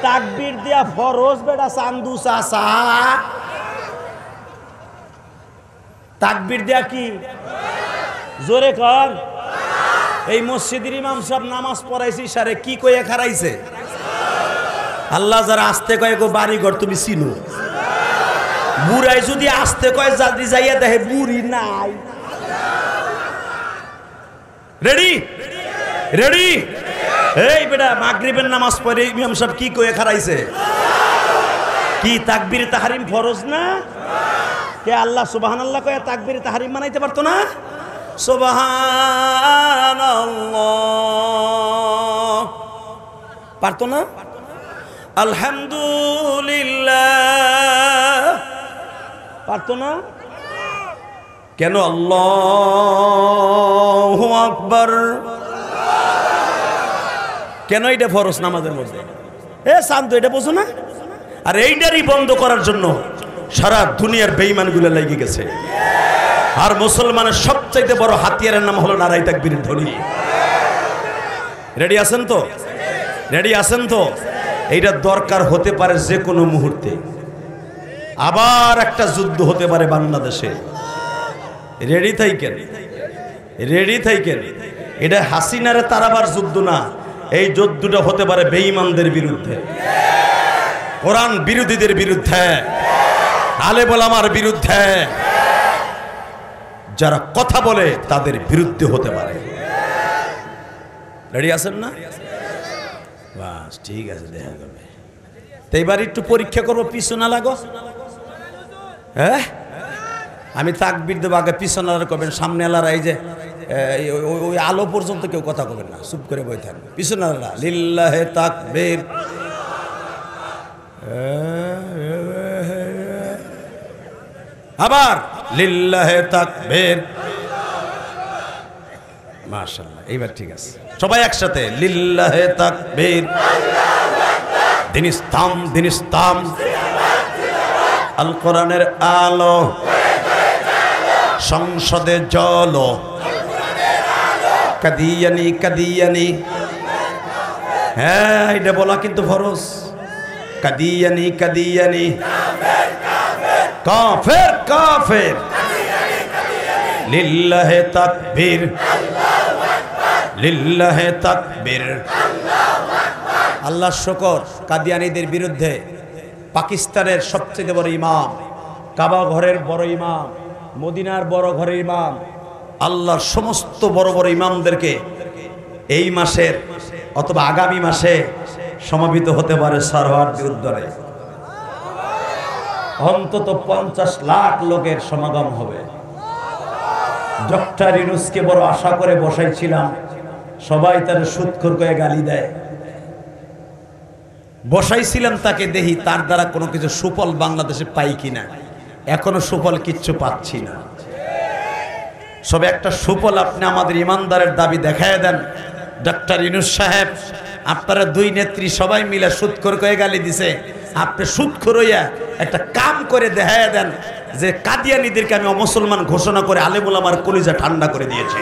তাকবীর দিয়া ফরজ বেটা চান্দু চাচা, তাকবীর দেয়া কি জোরে কর। এই মসজিদের ইমাম সাহেব নামাজ পড়াইছি সারে কি কয়ে খারাইছে? আল্লাহ যারা আসতে কয়ে গো বাড়ি ঘর তুমি চিনো, বুড়াই যদি আসতে কয় জাদি যাইয়া দেখে বুড়ি নাই। Ready ready. এই বেটা মাগরিবের নামাজ পড়ে ইমাম সাহেব কি কয়ে খারাইছে? কি তাকবীর তাহরিম ফরজ না? কে আল্লাহ সুবহানাল্লাহ কয়ে তাকবীর তাহরিম বানাইতে পারতো না? সুবহানাল্লাহ পারতো না? আলহামদুলিল্লাহ পারতো না? কেন? আল্লাহু আকবার। কেন এটা ফরজ নামাজের মধ্যে? শান্ত, এটা বোঝো না? আর এইটারই বন্ধ করার জন্য সারা দুনিয়ার বেঈমানগুলো লেগে গেছে। আর মুসলমানের সবচাইতে বড় হাতিয়ারের নাম হলো নারায়ে তাকবীরের ধ্বনি। রেডি আছেন তো? রেডি আছেন তো? এইটা দরকার হতে পারে যে কোনো মুহূর্তে। আবার একটা যুদ্ধ হতে পারে বাংলাদেশে। রেডি থাকেন, রেডি থাকেন। এটা হাসিনারে তারাবার যুদ্ধ না, এই যুদ্ধটা হতে পারে বেঈমানদের বিরুদ্ধে, কোরআন বিরোধীদের বিরুদ্ধে, আলেম ওলামার বিরুদ্ধে, যারা কথা বলে তাদের বিরুদ্ধে হতে পারে। রেডি আছেন না? বাস ঠিক আছে, দেখা যাবে। তো এবার একটু পরীক্ষা করবো, পিছনে লাগো। হ্যাঁ, আমি তাকবীর দেবো, আগে পিছনে করবেন, সামনে আলারা এই যে ওই আলো পর্যন্ত কেউ কথা কবেন না, চুপ করে বই থাকবে। পিছনে আলারা লিল্লাহে তাকবীর, আবার লিল্লাহে তাকবীর। মাশাআল্লাহ, এইবার ঠিক আছে। সবাই একসাথে লিল্লাহে তাকবীর। দিন ইসলাম, দিন ইসলাম, আল কোরআনের আলো, সংসদে জলো, কাদিয়ানি কাদিয়ানি। হ্যাঁ, এটা বলা কিন্তু ফরজ। কাদিয়ানি কাদিয়ানি, কাফের কাফের, লিল্লাহে তাকবীর, লিল্লাহে তাকবীর। আল্লাহর শুকর, কাদিয়ানীদের বিরুদ্ধে পাকিস্তানের সবচেয়ে বড় ইমাম, কাবা ঘরের বড় ইমাম, মদিনার বড় ঘরের ইমাম, আল্লাহর সমস্ত বড় বড় ইমামদেরকে এই মাসের অথবা আগামী মাসে সমাবেত হতে পারে সরওয়ার্দী উদ্যানে। অন্তত 50 লাখ লোকের সমাগম হবে। ডক্টর ইউনূসকে বড় আশা করে বসাইছিলাম, সবাই তার সুৎখোর করে গালি দেয়। বসাইছিলাম তাকে, দেখি তার দ্বারা কোনো কিছু সুফল বাংলাদেশে পাই কিনা। এখনো সুফল কিচ্ছু পাচ্ছি না। সবে একটা সুফল আপনি আমাদের ইমানদারের দাবি দেখায় দেন। ডক্টর ইউনূস সাহেব, আপনারা দুই নেত্রী সবাই মিলে সুৎখোর করে গালি দিছে, আপনি সুৎখোর হইয়া একটা কাম করে দেখায় দেন যে কাদিয়ানীদেরকে আমি অমুসলমান ঘোষণা করে আলেমুল আমার কলিজা ঠান্ডা করে দিয়েছে।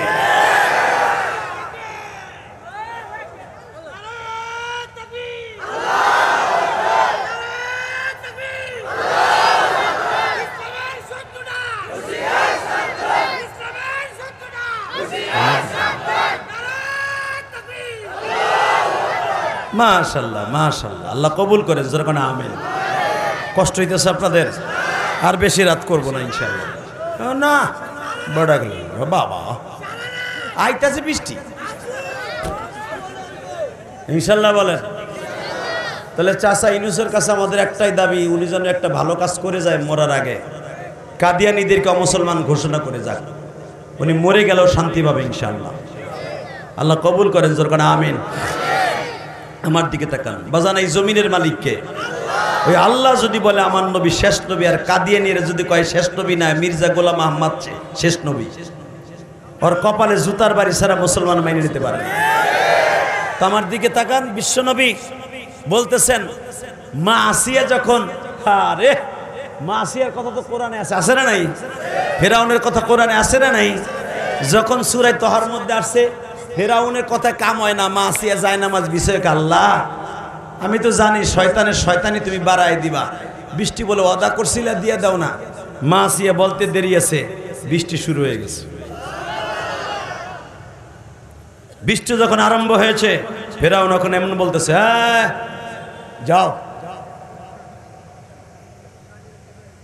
মাশাআল্লাহ মাশাআল্লাহ, আল্লাহ কবুল করেন, যেরকম আমিন। কষ্ট হইতেছে আপনাদের? আর বেশি রাত করবো না ইনশাআল্লাহ। না বড় গেল বাবা, আইতাছে বৃষ্টি ইনশাআল্লাহ বলেন। তাহলে চাচা ইউনূসের কাছে আমাদের একটাই দাবি, উনি যেন একটা ভালো কাজ করে যায় মরার আগে, কাদিয়ানীদেরকে মুসলমান ঘোষণা করে যাক। উনি মরে গেলেও শান্তি পাবে ইনশাআল্লাহ। আল্লাহ কবুল করেন, যেরকম আমিন। আমার দিকে তাকান বাজান, এই জমিনের মালিককে ওই আল্লাহ যদি বলে আমার নবী শেষ নবী, আর কাদিয়ানীরা যদি কয় শেষ নবী না, মির্জা গোলাম আহমদ শেষ নবী, ওর কপালে জুতার বাড়ি ছাড়া মুসলমান মেনে নিতে পারে না। তো আমার দিকে তাকান, বিশ্ব নবী বলতেছেন মা আসিয়া যখন, আরে মা আসিয়ার কথা তো কোরআনে আছে, আছে না নাই? ফেরাউনের কথা কোরআনে আছে না নাই? যখন সূরা তহার মধ্যে আসছে ফেরাউনের কথা কাম হয় না, মা আসিয়া যায় নামাজ বিষয়ক, আল্লাহ আমি তো জানি শয়তানের শয়তানি তুমি বাড়াই দিবা, বৃষ্টি বলে ওয়াদা করছিলে দিয়ে দাও না। মা আসিয়া বলতে দেরি আছে, বৃষ্টি শুরু হয়ে গেছে। বৃষ্টি যখন আরম্ভ হয়েছে ফেরাউন এখন এমন বলতেছে, হ্যাঁ যাও।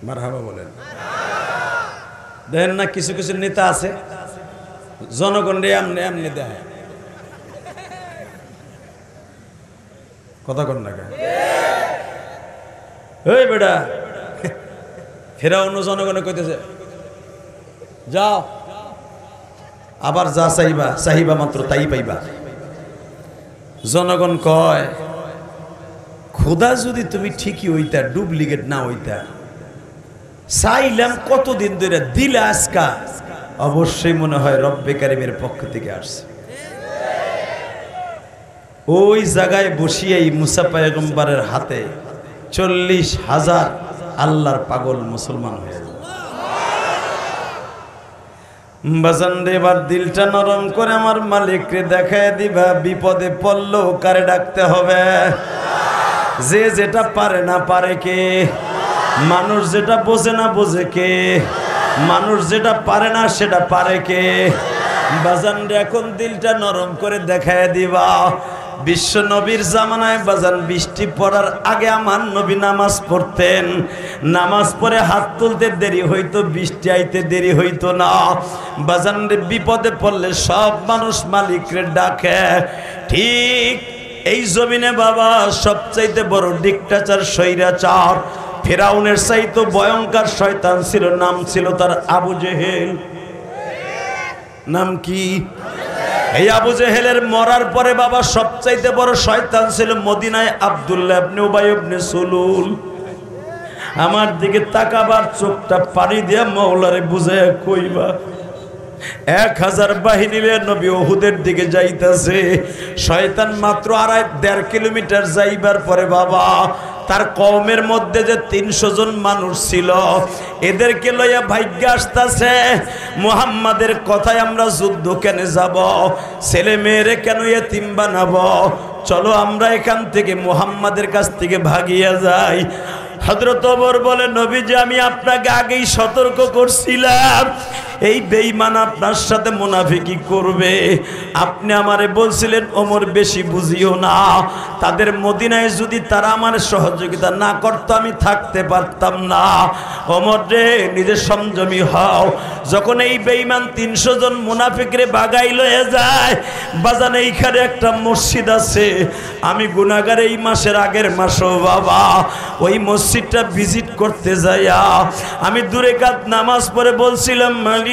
মারহাবা বলেন। দেখেন না কিছু কিছু নেতা আছে জনগণ রে এমনি এমনি দেয়, কথা কন না কেন? এই বেটা, ফেরাউন জনগণে কইতেছে যাও, আবার যা চাইবা চাহিবা মাত্র তাই পাইবা। জনগণ কয় খোদা যদি তুমি ঠিকই হইতা, ডুপ্লিকেট না হইতা, চাইলাম কতদিন ধরে দিলা আজকা, অবশ্যই মনে হয় রব্বে কারিমের পক্ষ থেকে আসছে। ওই জায়গায় বসিয়েই মুসা পয়গম্বরের হাতে 40,000 আল্লাহর পাগল মুসলমান হয়ে গেল। বাজান রে, এবার দিলটা নরম করে আমার মালিককে দেখায় দিবা, বিপদে পড়লেও কারে ডাকতে হবে? যে যেটা পারে না পারে কে? মানুষ যেটা বোঝে না বোঝে কে? মানুষ যেটা পারে না সেটা পারে কে? বাজান রে, এখন দিলটা নরম করে দেখায় দিবা। বিশ্ব নবীর জামানায় বাজান বৃষ্টি পড়ার আগে আমার নবী নামাজ পড়তেন, নামাজ পড়ে হাত তুলতে দেরি হইতো, বৃষ্টি আইতে দেরি হইতো না। বাজান রে, বিপদে পড়লে সব মানুষ মালিকরে ডাকে। ঠিক এই জমিনে বাবা সবচাইতে বড় ডিক্টেটর স্বৈরাচার ফেরাউনের চাইতে ভয়ঙ্কর শয়তান ছিল, নাম ছিল তার আবু জেহেল। নাম কি? এই আবু জেহেলের মরার পরে বাবা সবচাইতে বড় শয়তান ছিল মদিনায় আব্দুল্লাহ ইবনে উবাই ইবনে সুলুল। আমার দিকে তাকাবার চোখটা পানি দিয়া মাওলারে বুঝায় কইবা, 1000 বাহিনী নিয়ে নবী উহুদের দিকে যাইতাছে। শয়তান মাত্র 1.5 কিলোমিটার যাইবার পরে বাবা তার কওমের মধ্যে যে 300 জন মানুষ ছিল, এদেরকে লইয়া ভাগ্য আসতেছে মুহাম্মাদের কথায় আমরা যুদ্ধ কেন যাব, ছেলে মেয়েরে কেন এতিম বানাবো, চলো আমরা এখান থেকে মুহাম্মাদের কাছ থেকে ভাগিয়া যাই। হযরত ওমর বলে, নবীজি আমি আপনাকে আগেই সতর্ক করছিলাম, এই বেঈমান আপনার সাথে মুনাফিকি করবে। আপনি আমারে বলছিলেন ওমর বেশি বুঝিও না, তাদের মদিনায় যদি তারা আমার সহযোগিতা না করতো আমি থাকতে পারতাম না। ওমর রে, নিজে সংযমী হও। যখন এই বেঈমান 300 জন মুনাফিকরে বাগাই লয়ে যায়, বাজান এইখানে একটা মসজিদ আছে, আমি গুনাহগার এই মাসের আগের মাসও বাবা ওই মসজিদটা ভিজিট করতে যাইয়া আমি দূরে কাত নামাজ পড়ে বলছিলাম, মালিক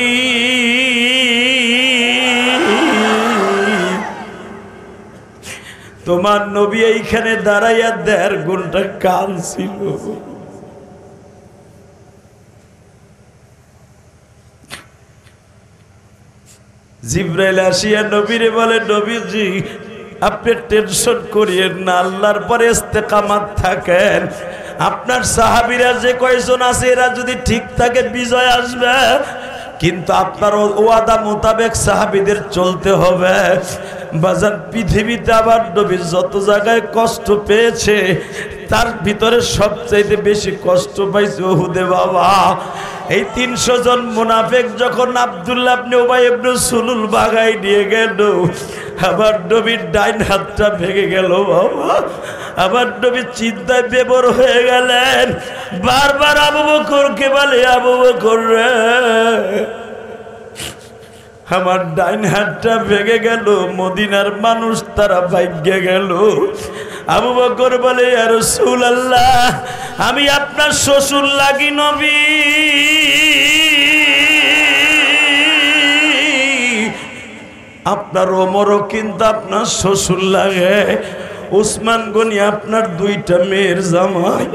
তোমার নবী এইখানে দাঁড়াইয়া 1.5 ঘন্টা কাঁদছিল। জিবরাইল আসিয়া নবীরে বলে, নবীজি আপনি টেনশন করিয়েন না, আল্লাহর পরে ইস্তেকামাত থাকেন। আপনার সাহাবীরা যে কয়জন আছে এরা যদি ঠিক থাকে বিজয় আসবে, কিন্তু আপনার ওয়াদা মোতাবেক সাহাবীদের চলতে হবে। বাজার পৃথিবীতে আবার নবী যত জায়গায় কষ্ট পেয়েছে তার ভিতরে সবচাইতে বেশি কষ্ট পাইছে উহুদে বাবা। এই 300 জন মুনাফিক যখন আব্দুল্লাহ ইবনে উবাই ইবনে সুলুল বাগাই নিয়ে গেল, আবার নবীর ডাইন হাতটা ভেঙে গেল বাবা। আবার নবী চিন্তায় বেবর হয়ে গেলেন, বারবার আবু বকরকে বলে, আবু বকর রে আমার ডাইন হাতটা ভেঙে গেল, মদিনার মানুষ তারা ভাগ্যে গেল। আবু বকর বলে, ইয়া রাসূলুল্লাহ আমি আপনার শ্বশুর লাগি নবী, আপনার ওমরও কিন্তু আপনার শ্বশুর লাগে, উসমান গনি আপনার 2টা মেয়ের জামাই,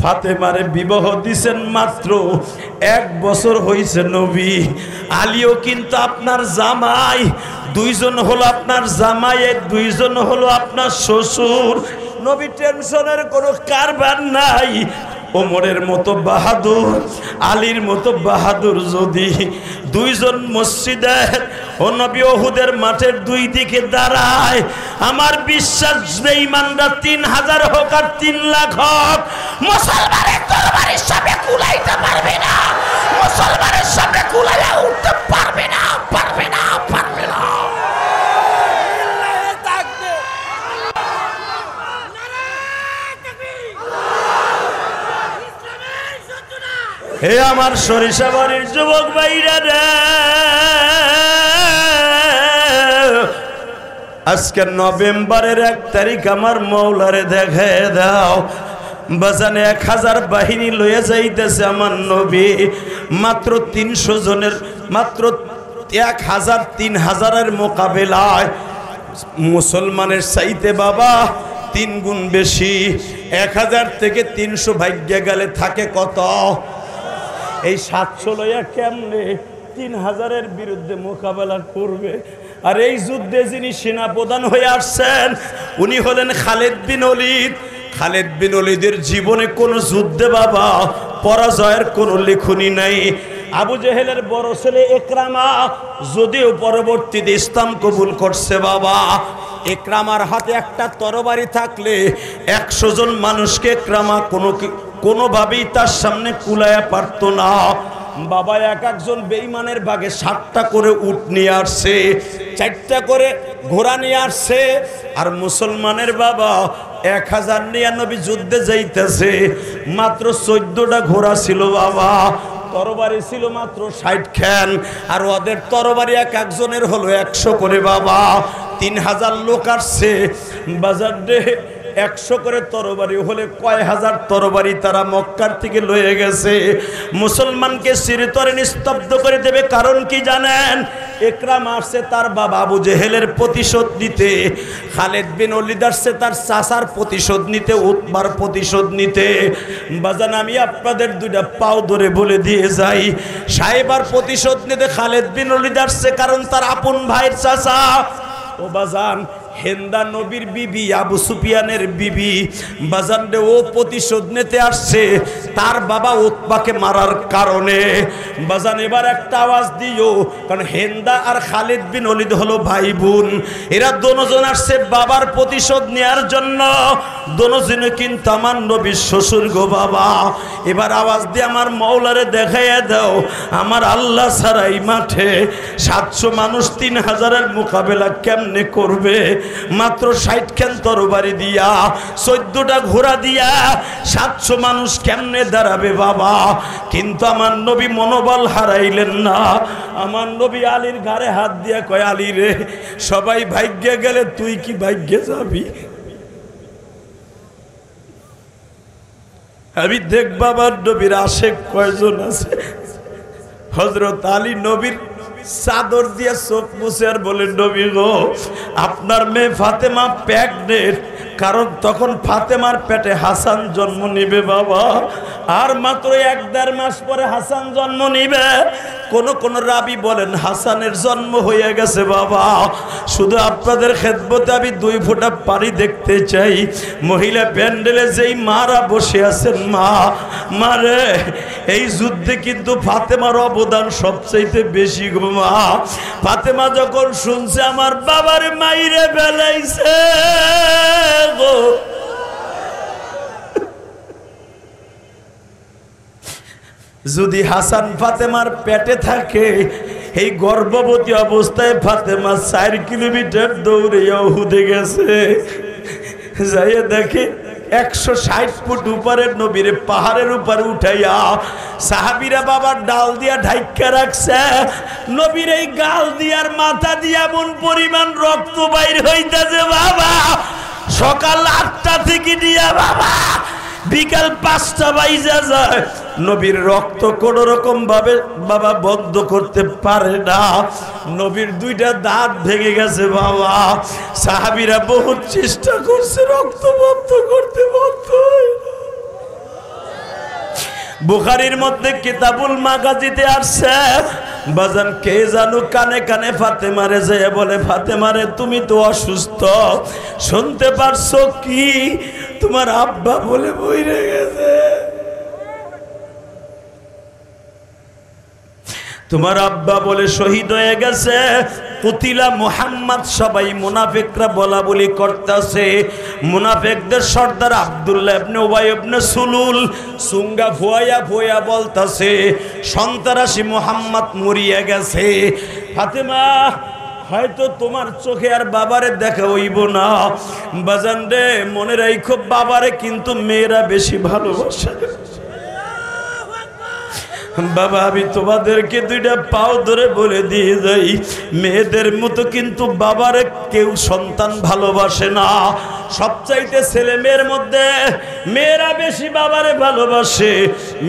ফাতেমারে বিবাহ দিছেন মাত্র 1 বছর হয়েছে নবী, আলীও কিন্তু আপনার জামাই, 2 জন হলো আপনার জামাই, 2 জন হলো আপনার শ্বশুর। নবী টেনশনের কোনো কারবার নাই। ওমরের মতো বাহাদুর, আলীর মতো বাহাদুর যদি 2 জন মসজিদের ও নবী উহুদের মাঠের 2 দিকে দাঁড়ায়, আমার বিশ্বাস বেঈমানরা 3000 হোক আর 3 লাখ হোক মুসলমানের তরবারির সামনে কুলাইতে পারবে না, মুসলমানের সামনে কুলাইয়া উঠতে পারবে না, পারবে না, পারবে না। হে আমার সরিষা বাড়ির যুবক ভাইরা রে, আজকে নভেম্বরের 1 তারিখ আমার মৌলারে দেখে দাও। বাজানে 1000 বাহিনী লয়ে যাইতেছে আমার নবী, মাত্র 300 জনের, মাত্র 1000 3000-এর মোকাবেলায় মুসলমানের চাইতে বাবা 3 গুণ বেশি। 1000 থেকে 300 ভাগ্যে গেলে থাকে কত? এই 700 লইয়া কেমনে 3000-এর বিরুদ্ধে মোকাবেলা করবে? আর এই যুদ্ধে যিনি সেনাপ্রধান হয়ে আসছেন উনি হলেন খালিদ বিন ওলীদ। খালিদ বিন ওলীদের জীবনে কোন যুদ্ধে বাবা পরাজয়ের কোনো লেখনী নাই। আবু জেহেলের বড় ছেলে ইকরামা যদিও পরবর্তীতে ইসলাম কবুল করছে বাবা, ইকরামার হাতে একটা তরবারি থাকলে 100 জন মানুষকে ইকরামা কোনোভাবেই তার সামনে কুলায়া পারতো না বাবা। এক একজন বেঈমানের ভাগে 7টা করে উট নিয়ে আসছে, 4টা করে ঘোড়া নিয়ে আসছে, আর মুসলমানের বাবা 1099 যুদ্ধে যাইতেছে, মাত্র 14টা ঘোড়া ছিল বাবা, তরবারি ছিল মাত্র 60 খান, আর ওদের তরবারি এক একজনের হলো 100 করে বাবা। 3000 লোক আসছে বাজার ডে, 100 করে তরবারি হলে কয় হাজার তরবারি তারা মক্কার থেকে লয়ে গেছে। মুসলমানকে চিরতরে নিস্তব্ধ করে দেবে, কারণ কি জানেন? ইকরামা আসছে তার বাবা আবু জেহেলের প্রতিশোধ নিতে, খালিদ বিন ওলীদ আসছে তার চাচার প্রতিশোধ নিতে, উতবার প্রতিশোধ নিতে। বাজান আমি আপনাদের 2টা পাও ধরে বলে দিয়ে যাই, সাহেবার প্রতিশোধ নিতে খালিদ বিন ওলীদ আসছে, কারণ তার আপন ভাইয়ের চাচা। ও বাজান হেন্দা নবীর বিবি, আবু সুফিয়ানের বিবি বাজান রে, ও প্রতিশোধ নিতে আসছে তার বাবা উতবাকে মারার কারণে। বাজান এবার একটা আওয়াজ দিও, কারণ হেন্দা আর খালিদ বিন ওলীদ হলো ভাই বোন, এরা দুজন আসছে বাবার প্রতিশোধ নেওয়ার জন্য। দুজনে কিন্তু আমার নবীর শ্বশুর গো বাবা। এবার আওয়াজ দিয়ে আমার মওলারে দেখাইয়া দাও, আমার আল্লাহ ছাড়া এই মাঠে 700 মানুষ 3000-এর মোকাবেলা কেমনে করবে? মাত্র 60 খান তরবারি দিয়া 14টা ঘোড়া দিয়া 700 মানুষ কেমনে দাঁড়াবে বাবা? কিন্তু আমার নবী মনোবল হারাইলেন না। আমার নবী আলীর ঘাড়ে হাত দিয়া কয়, আলী রে, সবাই ভাগ্যে গেলে তুই কি ভাগ্যে যাবি? আমি দেখ বাবার নবীর আশেক কয়জন আছে। হযরত আলী নবীর চাদর দিয়ে চোখ মুছে আর বলে, নবী গো, আপনার মেয়ে ফাতেমা প্রেগনেন্ট। কারণ তখন ফাতেমার পেটে হাসান জন্ম নিবে বাবা, আর মাত্র 1-1.5 মাস পরে হাসান জন্ম নিবে। কোন রাবি বলেন হাসানের জন্ম হয়ে গেছে বাবা। শুধু আপনাদের খেদমতে আমি 2 ফোঁটা পানি দেখতে চাই। মহিলা প্যান্ডেলে যেই মারা বসে আছেন, মারে এই যুদ্ধে কিন্তু ফাতেমার অবদান সবচাইতে বেশি গো মা। ফাতেমা যখন শুনছে আমার বাবার মাইরে ফেলাইছে গো, যদি হাসান ফাতেমার পেটে থাকে, এই গর্ভবতী অবস্থায় ফাতেমা 4 কিলোমিটার দৌড়ে উহুদে গেছে। যাইয়া দেখে 160 ফুট উপরে নবীরে পাহাড়ের উপরে উঠাইয়া সাহাবীরা বাবার ডাল দিয়া ঢাইকা রাখছে। নবীর এই গাল দিয়ার মাথা দিয়া এমন পরিমাণ রক্ত বাইর হইতাছে বাবা, সকাল 8টা থেকে দিয়া বাবা বিকাল 5টা বাইজা যায়, নবীর রক্ত কোন রকম ভাবে বাবা বন্ধ করতে পারে না। নবীর 2টা দাঁত ভেঙে গেছে বাবা। সাহাবীরা বহুত চেষ্টা করছে রক্ত বন্ধ করতে, বন্ধ হয় না। বুখারীর মধ্যে কিতাবুল মাগাজিতে আসছে, বাজান কে জানো কানে কানে ফাতেমারে যায় বলে, ফাতেমারে তুমি তো অসুস্থ, শুনতে পারছো কি তোমার আব্বা বলে মরে গেছে, তোমার আব্বা বলে শহীদ হয়ে গেছে। কুতিলা মুহাম্মদ। সবাই মুনাফিকরা বলা বলি করতেছে। মুনাফিকদের সর্দার আব্দুল্লাহ ইবনে উবাই ইবনে সুলুল সুঙ্গা ফুয়ায়া ফুয়া বলতাছে, সন্ত্রাসী মুহাম্মদ মরিয়া গেছে। ফাতেমা, হয়তো তোমার চোখে আর বাবারে দেখা হইব না। বাজান রে, মনে রাখো বাবারে কিন্তু মেয়েরা বেশি ভালোবাসে। বাবা, আমি তোমাদেরকে 2টা পাও ধরে বলে দিয়ে যাই, মেয়েদের মতো কিন্তু বাবারে কেউ সন্তান ভালোবাসে না। সবচাইতে ছেলে মেয়ের মধ্যে মেয়েরা বেশি বাবারে ভালোবাসে।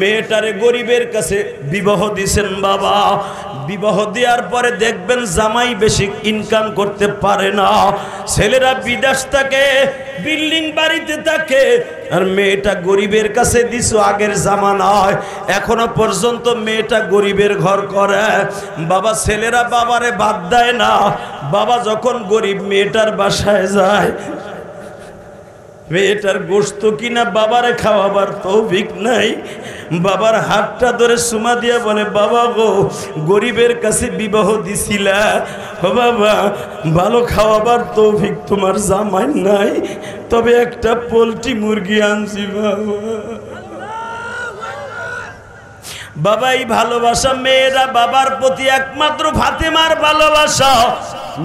মেয়েটারে গরিবের কাছে বিবাহ দিছেন বাবা, বিবাহ দেওয়ার পরে দেখবেন জামাই বেশি ইনকাম করতে পারে না, ছেলেরা বিদেশ থাকে, বিল্ডিং বাড়িতে থাকে, আর মেয়েটা গরিবের কাছে দিছো আগের জামানায়। এখনো পর্যন্ত মেয়েটা গরিবের ঘর করে। বাবা, ছেলেরা বাবারে বাদ দেয় না। বাবা যখন গরিব মেয়েটার বাসায় যায়, মেয়েটার গোশত কিনা বাবারে খাওয়াবার তৌফিক নাই, বাবার হাতটা ধরে সুমা দিয়া বলে, বাবা গো, গরিবের কাছে বিবাহ দিছিলা, ও বাবা ভালো খাওয়াবার তৌফিক তোমার জামাই নাই, তবে একটা পোল্ট্রি মুরগি আনছি বাবা। বাবা, এই ভালোবাসা মেয়েরা বাবার প্রতি একমাত্র ফাতেমার ভালোবাসা।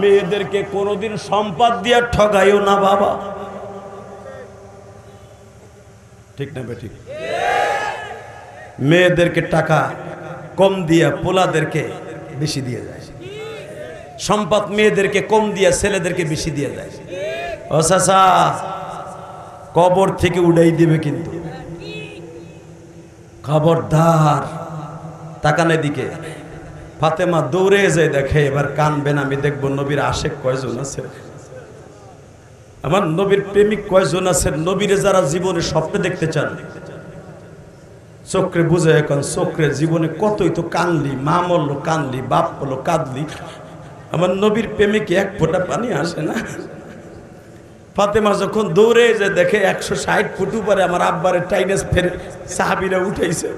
মেয়েদেরকে কোনোদিন সম্পদ দিয়ে ঠগাইও না বাবা, ঠিক না বেঠিক? মেয়েদেরকে টাকা কম দিয়া পোলাদেরকে বেশি দিয়ে যায়, সম্পদ মেয়েদেরকে কম দিয়া ছেলেদেরকে বেশি দিয়ে যায়। ও চাচা, কবর থেকে উড়াই দিবে কিন্তু, খবরদার। তাকানের দিকে ফাতেমা দৌড়ে যায়, দেখে এবার কানবেন, আমি দেখবো নবীর আশেক কয়জন আছে, আমার নবীর প্রেমিক কয়জন আছেন, নবীরে যারা জীবনে স্বপ্নে দেখতে চান। চক্রে বুঝে, এখন চক্রের জীবনে কতই তো কানলি, মা মরলো কানলি, বাপ হলো কাঁদলি, আমার নবীর প্রেমিক 1 ফোঁটা পানি আসে না। ফাতেমা যখন দৌড়ে যে দেখে 160 ফুট উপরে আমার আব্বারের টাইনেস ফের সাহাবীরা উঠাইছে,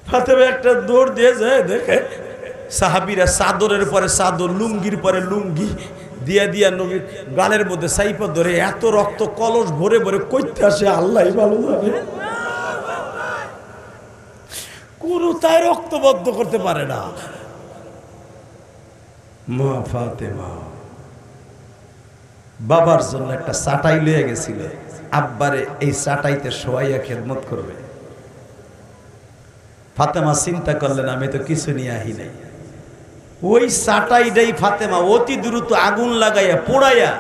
ফাতেমা একটা দৌড় দিয়ে যায়, দেখে সাহাবীরা চাদরের পরে চাদর, লুঙ্গির পরে লুঙ্গি দিয়া দিয়া নবীর গালের মধ্যে সাইপা ধরে এত রক্ত কলস ভরে ভরে কইতে আসে আল্লাহই ভালো জানে। কোনো তাই রক্ত বদ্ধ করতে পারে না। মা ফাতেমা বাবার জন্য একটা চাটাই লয়ে গেছিল, আব্বারে এই চাটাইতে শোয়াইয়া খেদমত করবে। ফাতেমা চিন্তা করলেন আমি তো কিছু নিয়ে আহি নাই। ওই চাটাইটাই ফাতেমা অতি দ্রুত আগুন লাগাইয়া পোড়াইয়া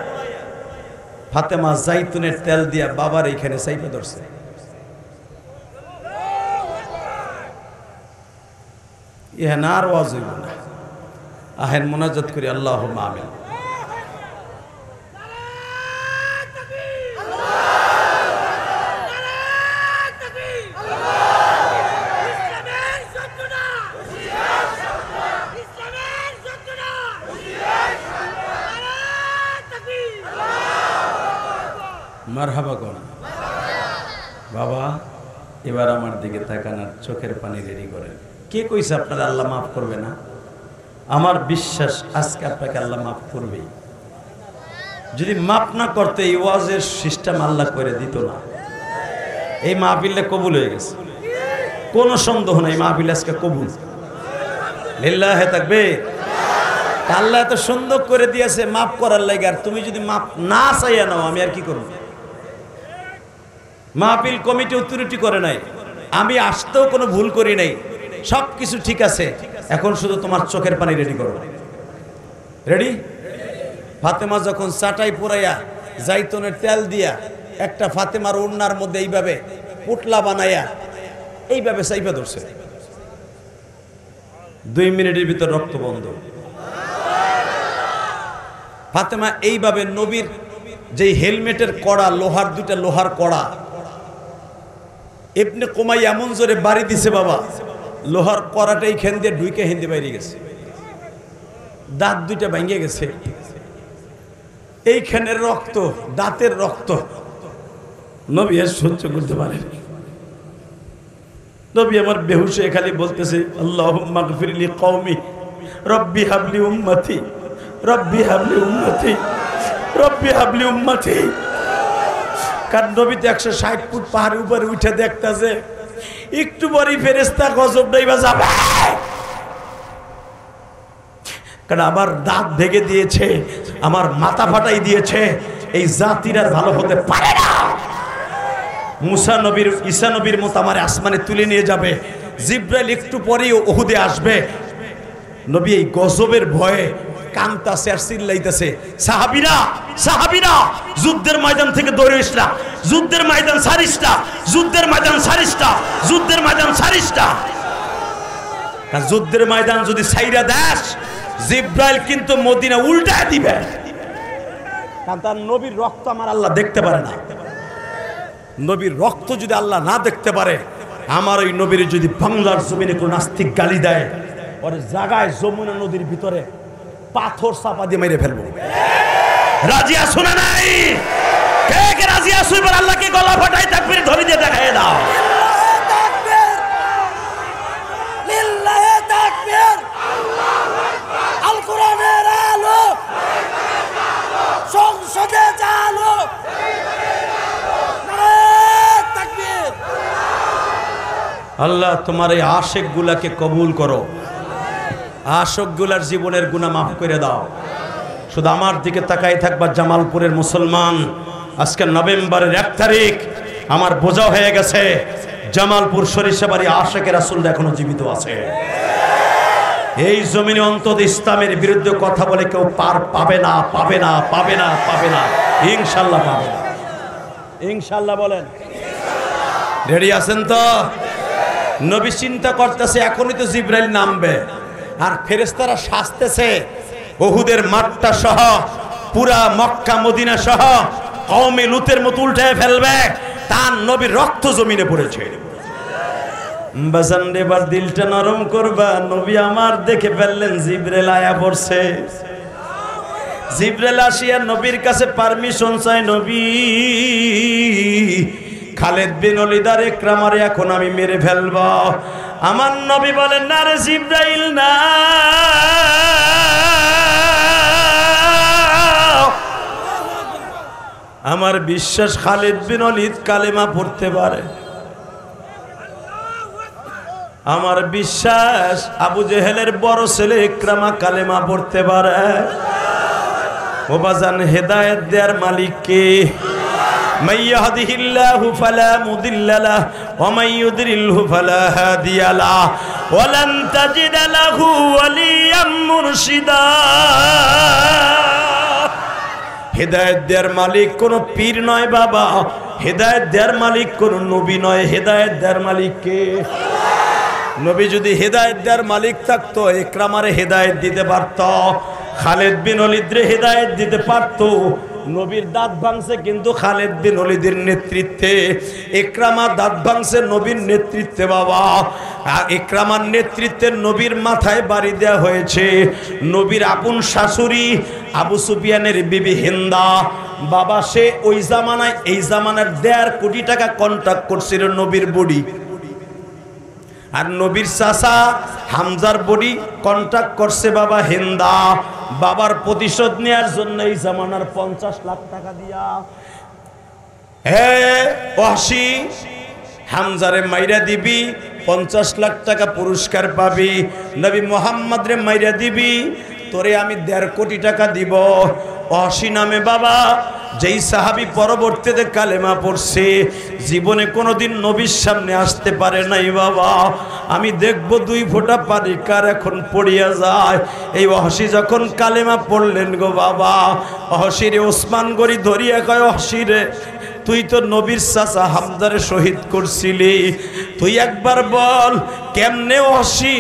ফাতেমা জাইতুনের তেল দিয়া বাবার এইখানে চাইপা ধরছে। ইহান আর ওয়াজ হইব না, আহেন মোনাজাত করি আল্লাহুম্মা আমিন। মারহাবা কোন বাবা, এবার আমার দিকে তাকানোর চোখের পানি রেডি করেন। কে কইছে আপনারা আল্লাহ মাফ করবে না? আমার বিশ্বাস আজকে আপনাকে আল্লাহ মাফ করবেই। যদি মাফ না করতে এই ওয়াজের সিস্টেম আল্লাহ করে দিত না। এই মাহফিলে কবুল হয়ে গেছে, কোনো সন্দেহ নাই, মাহফিল আজকে কবুল। লিল্লাহি তাকবীর। আল্লাহ এত সুন্দর করে দিয়েছে মাফ করার লাগে, আর তুমি যদি মাফ না চাইয়া নাও আমি আর কি করব? মাহফিল কমিটি ত্রুটি করে নাই, আমি আসতেও কোনো ভুল করি নাই, সব কিছু ঠিক আছে। এখন শুধু তোমার চোখের পানি রেডি করো। রেডি? ফাতেমা যখন চাটাই পোড়াইয়া জাইতুনের তেল দিয়া একটা ফাতেমার ওড়নার মধ্যে এইভাবে পুটলা বানাইয়া এইভাবে চাইপা ধরছে, 2 মিনিটের ভিতর রক্ত বন্ধ। ফাতেমা এইভাবে নবীর যে হেলমেটের কড়া, লোহার দুইটা লোহার কড়া, ইবনে কুমাই এমন জোরে বাড়ি দিছে বাবা, লোহার কড়াটা এইখান দিয়ে ঢুকে হিন্দি বাইরে গেছে, দাঁত দুইটা ভেঙে গেছে। এইখানের রক্ত, দাঁতের রক্ত নবী আর সহ্য করতে পারেন। নবী আমার বেহুশ হয়ে খালি বলতেছে আল্লাহুম্মা গফিরলি কওমি রব্বি হাবলি উম্মতি, রব্বি হাবলি উম্মতি, রব্বি হাবলি উম্মতি। কারণ নবী তো 160 ফুট পাহাড়ের উপরে উঠে দেখতেছে, একটু পরেই ফেরেশতা গজব ডাইবা যাবে। কারণ আমার দাঁত ভেঙে দিয়েছে, আমার মাথা ফাটাই দিয়েছে, এই জাতির আর ভালো হতে পারে না। মুসা নবীর, ঈসা নবীর মতো আমার আসমানে তুলে নিয়ে যাবে, জিব্রাইল একটু পরেই উহুদে আসবে। নবী এই গজবের ভয়ে কান্তাছে আর চিল্লাইতেছে, সাহাবীরা সাহাবীরা যুদ্ধের ময়দান থেকে দৌড়িস না, যুদ্ধের ময়দান ছাড়িস না, যুদ্ধের ময়দান ছাড়িস না, যুদ্ধের ময়দান ছাড়িস না। কারণ যুদ্ধের ময়দান যদি ছাইরা দেশ, জিব্রাইল কিন্তু মদিনা উল্টায় দিবে। কারণ তার নবীর রক্ত আমার আল্লাহ দেখতে পারে না। নবীর রক্ত যদি আল্লাহ না দেখতে পারে, আমার ওই নবীর যদি বাংলার জমিনে কোন নাস্তিক গালি দেয়, ওর জায়গায় যমুনা নদীর ভিতরে পাথর চাপা দিয়ে মেরে ফেলবো। রাজি আছো না নাই? কে কে রাজি আছো? এবার আল্লাহকে গলা ফাটাই তাকবীর ধরে দিয়ে দেখায় দাও। লিল্লাহি তাকবীর। আল কোরআনের আলো সংসদে চালো। নারে তাকবীর। আল্লাহ তোমার এই আশেক গুলাকে কবুল করো, আশেক গুলার জীবনের গুনাহ মাফ করে দাও। শুধু আমার দিকে তাকাই থাকবা জামালপুরের মুসলমান। আজকে নভেম্বরের 1 তারিখ, আমার বোঝা হয়ে গেছে জামালপুর সরিষাবাড়ি আশেকে রাসূল এখনো জীবিত আছে। এই জমিনে অন্তত ইসলামের বিরুদ্ধে কথা বলে কেউ পার পাবে না, পাবে না, পাবে না, পাবে না, ইনশাআল্লাহ পাবে না। ইনশাআল্লাহ বলেন। রেডি আছেন তো? নবী চিন্তা করতেছে এখনই তো জিব্রাইল নামবে, আর ফেরেশতারা শাস্তেছে উহুদের মাঠটা সহ পুরা মক্কা মদিনা সহ কওমে লুতের মতো উল্টায় ফেলবে। তার নবীর রক্ত জমিনে পড়েছে। বাজান এবার দিলটা নরম করবা। নবী আমার দেখে ফেললেন জিব্রাইল আয়া পড়ছে। জিবরাইল আসিয়া নবীর কাছে পারমিশন চায়, নবী খালিদ বিন ওলীদের ইকরামারে এখন আমি মেরে ফেলব। আমার নবী বলেন, না রে জিবরাইল না, আমার বিশ্বাস খালিদ বিন ওলীদ কালেমা পড়তে পারে, আমার বিশ্বাস আবু জেহেলের বড় ছেলে ইকরামা কালেমা পড়তে পারে। ও বাজান, হেদায়েত দেওয়ার মালিক কে? মান ইয়াহদিহিল্লাহু ফালা মুদিল্লা লাহু ওয়া মান ইউদ্লিলহু ফালা হাদিয়া লাহু ওয়া লান তাজিদা লাহু ওয়ালিয়াম মুরশিদা। হেদায়েত দেওয়ার মালিক কোনো পীর নয় বাবা, হেদায়েত দেওয়ার মালিক কোনো নবী নয়, হেদায়েত দেওয়ার মালিক কে? নবী যদি হেদায়েত দেওয়ার মালিক থাকতো, ইকরামারে হেদায়েত দিতে পারত, খালিদ বিন ওলীদরে হেদায়েত দিতে পারত। নবীর দাঁত ভাঙছে কিন্তু খালিদ বিন ওলীদের নেতৃত্বে, ইকরামা দাঁত ভাঙছে নবীর নেতৃত্বে বাবা। ইকরামার নেতৃত্বে নবীর মাথায় বাড়ি দেওয়া হয়েছে। নবীর আপন শাশুড়ি আবু সুফিয়ানের বিবি হিন্দা বাবা, সে ওই জামানায় এই জামানার 1.5 কোটি টাকা কন্ট্রাক্ট করছিল নবীর বডি, আর নবীর চাচা হামজার বডি কন্ট্রাক্ট করছে বাবা হিন্দা। বাবার প্রতিশোধ নেওয়ার জন্য এই জামানার 50 লাখ টাকা দিয়া, হে ওয়াহশী হামজারে মাইরা দিবি, 50 লাখ টাকা পুরস্কার পাবি। নবী মুহাম্মদ রে মাইরা দিবি, তোরে আমি 1.5 কোটি টাকা দিব। ওয়াহশী নামে বাবা যেই সাহাবী পরবর্তীতে কালেমা পড়ছে, জীবনে কোনোদিন নবীর সামনে আসতে পারে নাই বাবা। আমি দেখব 2 ফোঁটা পানি কার এখন পড়িয়া যায়। এই ওয়াহশী যখন কালেমা পড়লেন গো বাবা, ওয়াহশী রে ওসমান গরি ধরিয়া কয়, ওয়াহশী রে তুই তো নবীর চাচা হামজারে শহীদ করছিলি, তুই একবার বল কেমনে ওয়াহশী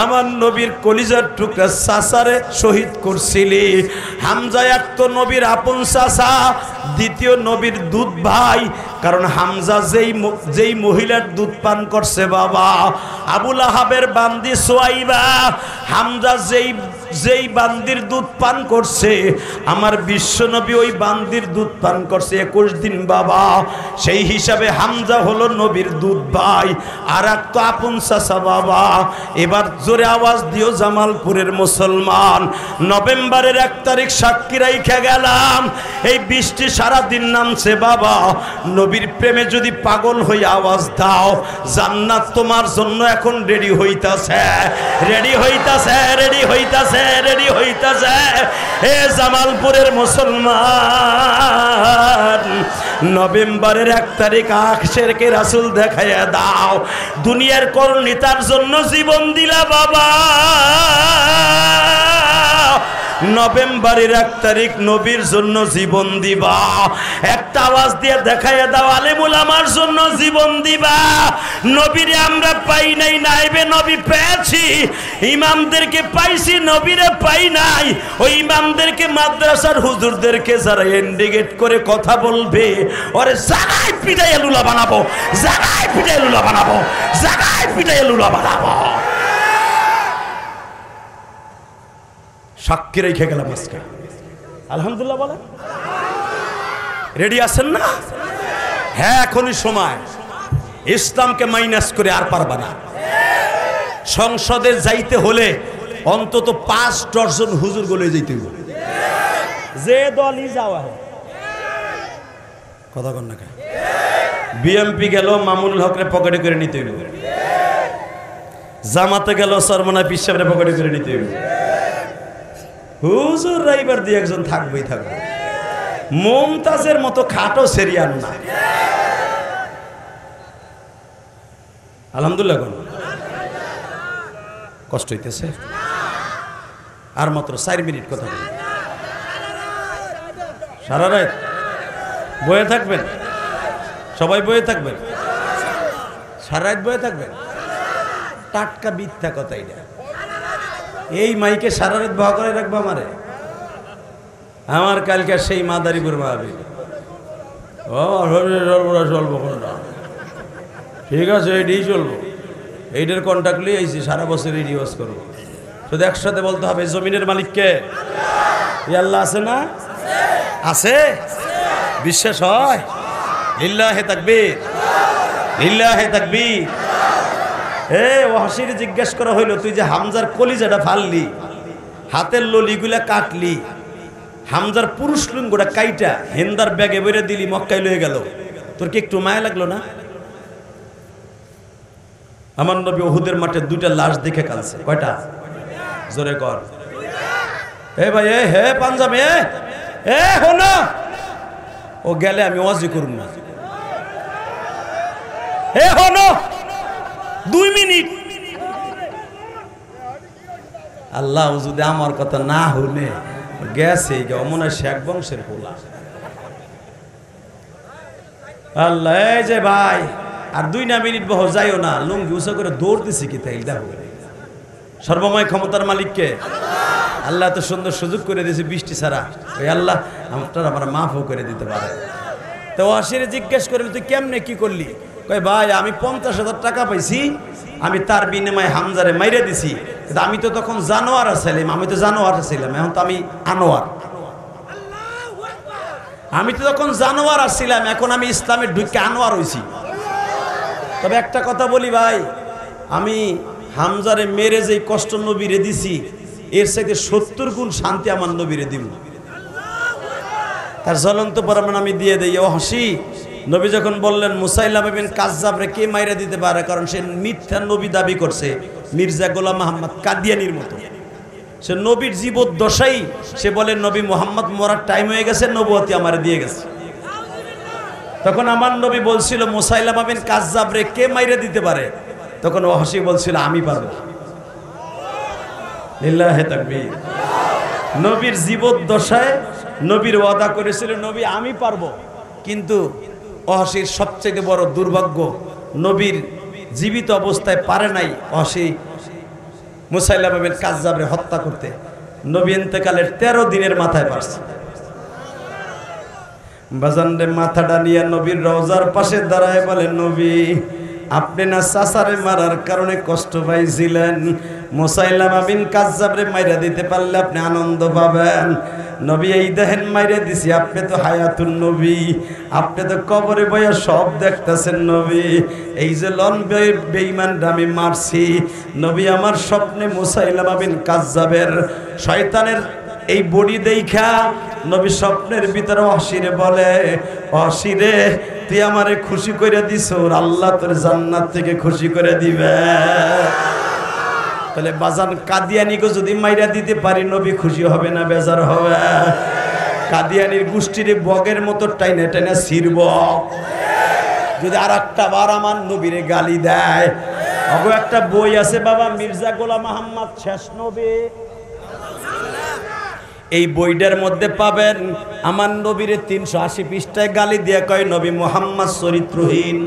আমার নবীর কলিজার টুকরা চাচারে শহীদ করছিলি? হামজা এক তো নবীর আপন চাচা, দ্বিতীয় নবীর দুধ ভাই, কারণ হামজা যেই মহিলার দুধ পান করছে বাবা, আবুল আহাবের বান্দি সুয়াইবা, হামজা যেই বান্দির দুধ পান করছে, আমার বিশ্বনবী ওই বান্দির দুধ পান করছে 21 দিন বাবা। সেই হিসাবে হামজা হলো নবীর দুধ ভাই, আর এক তো আপন চাচা বাবা। এবার জোরে আওয়াজ দিও জামালপুরের মুসলমান, নভেম্বরের 1 তারিখ সাক্ষী রাইখা গেলাম, এই বৃষ্টি সারা দিন নামছে বাবা। নবীর প্রেমে যদি পাগল হয়ে আওয়াজ দাও, জান্নাত তোমার জন্য এখন রেডি হইতাছে, রেডি হইতাছে, রেডি হইতাছে, রেডি হইতাছে। হে জামালপুরের মুসলমান, নভেম্বরের 1 তারিখ আশিকে রাসূল দেখাইয়া দাও। দুনিয়ার কোন নেতার জন্য জীবন দিলা বাবা, নভেম্বরের 1 তারিখ নবীর জন্য জীবন দিবা। একটা আওয়াজ দিয়ে দেখাইয়া দাও, আলেমুল আমার জন্য জীবন দিবা। নবীরে আমরা পাই নাই, নাইবে নবী পেয়েছি, ইমামদেরকে পাইছি, নবীরে পাই নাই। ওই ইমামদেরকে, মাদ্রাসার হুজুরদেরকে যারা ইন্ডিকেট করে কথা বলবে, ওরে জায়গায় পিটাইয়া লুলা বানাবো, জায়গায় পিটাইয়া লুলা বানাবো, জায়গায় পিটাইয়া লুলা বানাবো। সাক্ষী রেখে গেলাম আজকে, আলহামদুলিল্লাহ বলে। রেডি আছেন না? হ্যাঁ, এখনই সময়। ইসলামকে মাইনাস করে আর পারবা না। সংসদে যাইতে হলে অন্তত 5 ডজন হুজুর গলে যেতে হবে, যে দলই যাওয়া হয়। কথা কন না? বিএমপি গেল মামুনুল হকরে পকেটে করে নিতে হইবে, জামাতে গেল সরমনা পিসাবরে পকেটে করে নিতে হইবে। হুজুর রাইবার দিয়ে একজন থাকবেই থাকবে, মুমতাজের মতো খাটো সেরিয়ান না। আলহামদুলিল্লাহ। কষ্ট হইতেছে? আর মাত্র 4 মিনিট কথা বলি। সারা রাত বয়ে থাকবেন, সবাই বয়ে থাকবেন, সারা রাত বয়ে থাকবেন। টাটকা মিথ্যা কথা এটা। এই মাইকে সারা রাত ভয় করে রাখবো আমারে? আমার কালকে সেই মাদারীপুর মাহফিল, চলবো কোনটা? ঠিক আছে, এইটাই চলবো, এইটার কন্ট্যাক্ট লিয়ে আইছি, সারা বছর এই রিওয়াজ করবো। শুধু একসাথে বলতে হবে, জমিনের মালিককে, এই আল্লাহ আছে না? আছে? বিশ্বাস হয়? লিল্লাহে তাকবীর, লিল্লাহে তাকবীর। ওয়াসির জিজ্ঞেস করা হইল, তুই যে হামজার কলিজাটা ফাললি, হাতের ললিগুলা কাটলি, হামজার পুরুষ লিঙ্গটা কাইটা হেন্দার ব্যাগে বেরে দিলি, মক্কায় লয়ে গেল, তোর কি একটু মায়া লাগলো না? আমার নবী উহুদের মাঠে 2টা লাশ দেখে কাঁদছে। কয়টা? জোরে কর। ভাই হে পাঞ্জাবি হনো, ও গেলে আমি ওয়াজি করুন না। হনো 2 মিনিট। আল্লাহ যদি আমার কথা না হলে গেছে মনে হয় শেখ বংশের পোলা। আল্লাহ এই যে ভাই আর 2 মিনিট বহ যাইও না, লুঙ্গি উঁচা করে দৌড় দিছি কি তাই দেখো। সর্বময় ক্ষমতার মালিককে আল্লাহ এত সুন্দর সুযোগ করে দিয়েছে বৃষ্টি ছাড়া। ওই আল্লাহ আপনার আমার মাফও করে দিতে পারে। তো ওয়াসিরে জিজ্ঞেস করে, তুই কেমনে কি করলি? কয় ভাই আমি 50,000 টাকা পাইছি, আমি তার বিনিময়ে হামজারে মাইরে দিছি, কিন্তু আমি তো তখন জানোয়ার ছিলাম, আমি তো জানোয়ার ছিলাম, এখন তো আমি আনোয়ার। আমি তো তখন জানোয়ার ছিলাম, এখন আমি ইসলামের ঢুকে আনোয়ার হইছি। তবে একটা কথা বলি ভাই, আমি হামজারে মেরে যেই কষ্ট নবীরে দিছি, এর সাথে 70 গুণ শান্তি আমার নবীরে দিব। তার জ্বলন্ত প্রমাণ আমি দিয়ে দেই। ও হাসি নবী যখন বললেন মুসাইলামা বিন কাযযাবরে কে মাইরা দিতে পারে, কারণ সে মিথ্যা নবী দাবি করছে, মির্জা গোলাম মোহাম্মদ কাদিয়ানির মতো। সে নবীর জীবদ্দশাই সে বলে নবী মোহাম্মদ মরার টাইম হয়ে গেছে, নবুয়তি আমারে দিয়ে গেছে। তখন আমার নবী বলছিল মুসাইলামা বিন কাযযাবরে কে মাইরা দিতে পারে, তখন ও হাসি বলছিল আমি পারবো। লিল্লাহে তাকবীর। নবীর জীবদ্দশায় নবীর ওয়াদা করেছিল নবী আমি পারবো, কিন্তু অহসির সবচেয়ে বড় দুর্ভাগ্য, নবীর জীবিত অবস্থায় পারে নাই অহসি মুসাইলামা বিন কাযযাবরে হত্যা করতে। নবী ইন্তেকালের 13 দিনের মাথায় পারছে। বাজানরে মাথাটা নিয়ে নবীর রওজার পাশে দাঁড়ায় বলে, নবী আপনি না চাচারে মারার কারণে কষ্ট পাইছিলেন, মুসাইলামা বিন কাযযাবরে মাইরা দিতে পারলে আপনি আনন্দ পাবেন। নবী এই দেখেন মাইরা দিছি, আপনি তো হায়াতুন নবী, আপনি তো কবরে বইয়া সব দেখতেছেন নবী। এই যে লন বেঈমানরা আমি মারছি, নবী আমার স্বপ্নে মুসাইলামা বিন কাযযাবের শয়তানের এই বডি দেখা নবী স্বপ্নের ভিতরে অসিরে বলে, অসিরে তুই আমারে খুশি করে দিছ, আল্লাহ তোর জান্নাত থেকে খুশি করে দিবে। তাহলে বাজান কাদিয়ানিকে যদি মাইরা দিতে পারি, নবী খুশি হবে না বেজার হবে? কাদিয়ানির গোষ্ঠীর বগের মতো টাইনে টাইনে ছিড়ব। যদি আর একটা বার আমার নবীরে গালি দেয়, অগো একটা বই আছে বাবা, মির্জা গোলাম মোহাম্মদ শেষ নবী, এই বইটার মধ্যে পাবেন আমার নবীরে 380 পৃষ্ঠায় গালি দিয়ে কয় নবী মোহাম্মদ চরিত্রহীন।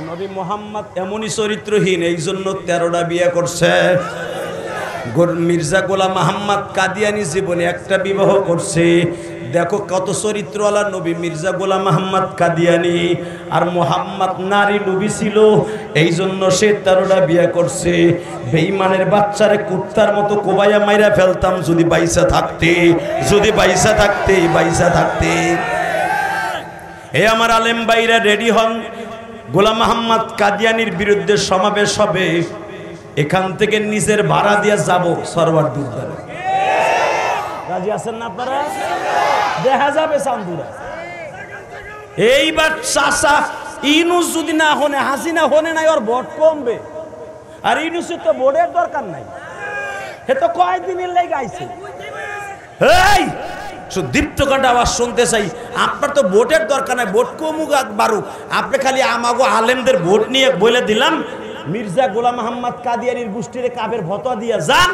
নবী মোহাম্মদ এমনই চরিত্রহীন, এই জন্য 13টা বিয়ে করছে। মির্জা গোলাম মোহাম্মদ কাদিয়ানি জীবনে একটা বিবাহ করছে। দেখো কত চরিত্রওয়ালা নবী মির্জা গোলাম মোহাম্মদ কাদিয়ানি। আর মোহাম্মদ নারী নবী ছিল, এই জন্য সে 13টা বিয়ে করছে। বেঈমানের বাচ্চারে কুত্তার মতো কোবাইয়া মাইরা ফেলতাম যদি বাইসা থাকতে, যদি বাইসা থাকতে, বাইসা থাকতে। আমার আলেম ভাইরা রেডি হন, গোলাম মোহাম্মদ কাদিয়ানির বিরুদ্ধে সমাবেশ হবে। এখান থেকে নিজের ভাড়া দিয়ে যাব সরওয়ার দুর্দারে। রাজি আছেন না আপনারা? দেখা যাবে চান্দুরা। এইবার চাচা ইনুস যদি না হনে, হাসিনা হনে নাই, ওর ভোট কমবে। আর ইনুসের তো ভোটের দরকার নাই, হে তো কয়েকদিনের লেগে আইছে। এই দীপ্তকাণ্ড আওয়াজ শুনতে চাই, আপনার তো ভোটের দরকার নাই, ভোট কমুক বাড়ুক, আপনি খালি আমাগো আলেমদের ভোট নিয়ে বলে দিলাম মির্জা গোলাম মোহাম্মদ কাদিয়ানির গোষ্ঠীর কাবের ভতোয়া দিয়ে যান,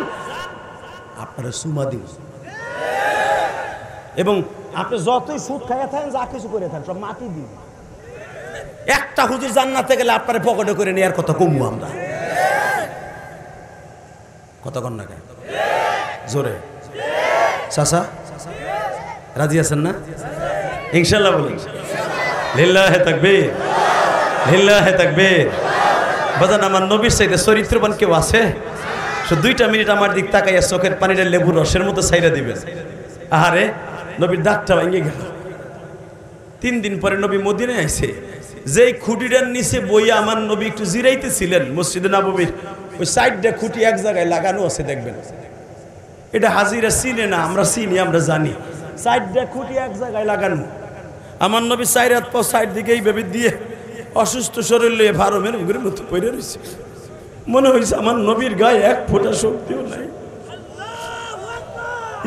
আপনারা সুমা দিন। এবং আপনি যতই সুদ খাইয়া থাকেন, যা কিছু করে থাকেন, সব মাটি দিন। একটা হুজুর জান্নাতে গেলে আপনারা পকেটে করে নেওয়ার কথা কমু আমরা। কতক্ষণ না জোরে চাচা রাজি আছেন না? ইনশাল্লাহ বলেন লিল্লাহে তাকবীর, লিল্লাহে তাকবীর। বাজান আমার নবীর চাইতে চরিত্রবান কেউ আছে? তো 2টা মিনিট আমার দিক তাকাইয়া চোখের পানিটা লেবুর রসের মতো ছাইরা দিবেন। আহারে নবীর দাঁতটা ভেঙে গেল। 3 দিন পরে নবী মদিনায় আইছে, যেই খুঁটিটার নিচে বইয়া আমার নবী একটু জিরাইতেছিলেন মসজিদে নববীর, ওই সাইডটা খুঁটি এক জায়গায় লাগানো আছে দেখবেন। এটা হাজিরা চিনে না, আমরা চিনি, আমরা জানি। সাইডটা খুঁটি এক জায়গায় লাগানো। আমার নবী 4 হাত পা সাইড দিকে এইভাবে দিয়ে অসুস্থ শরীর লইয়ে ভারমের মুখের মতো পড়ে রয়েছে। মনে হয়েছে আমার নবীর গায়ে 1 ফোঁটা শক্তিও নাই।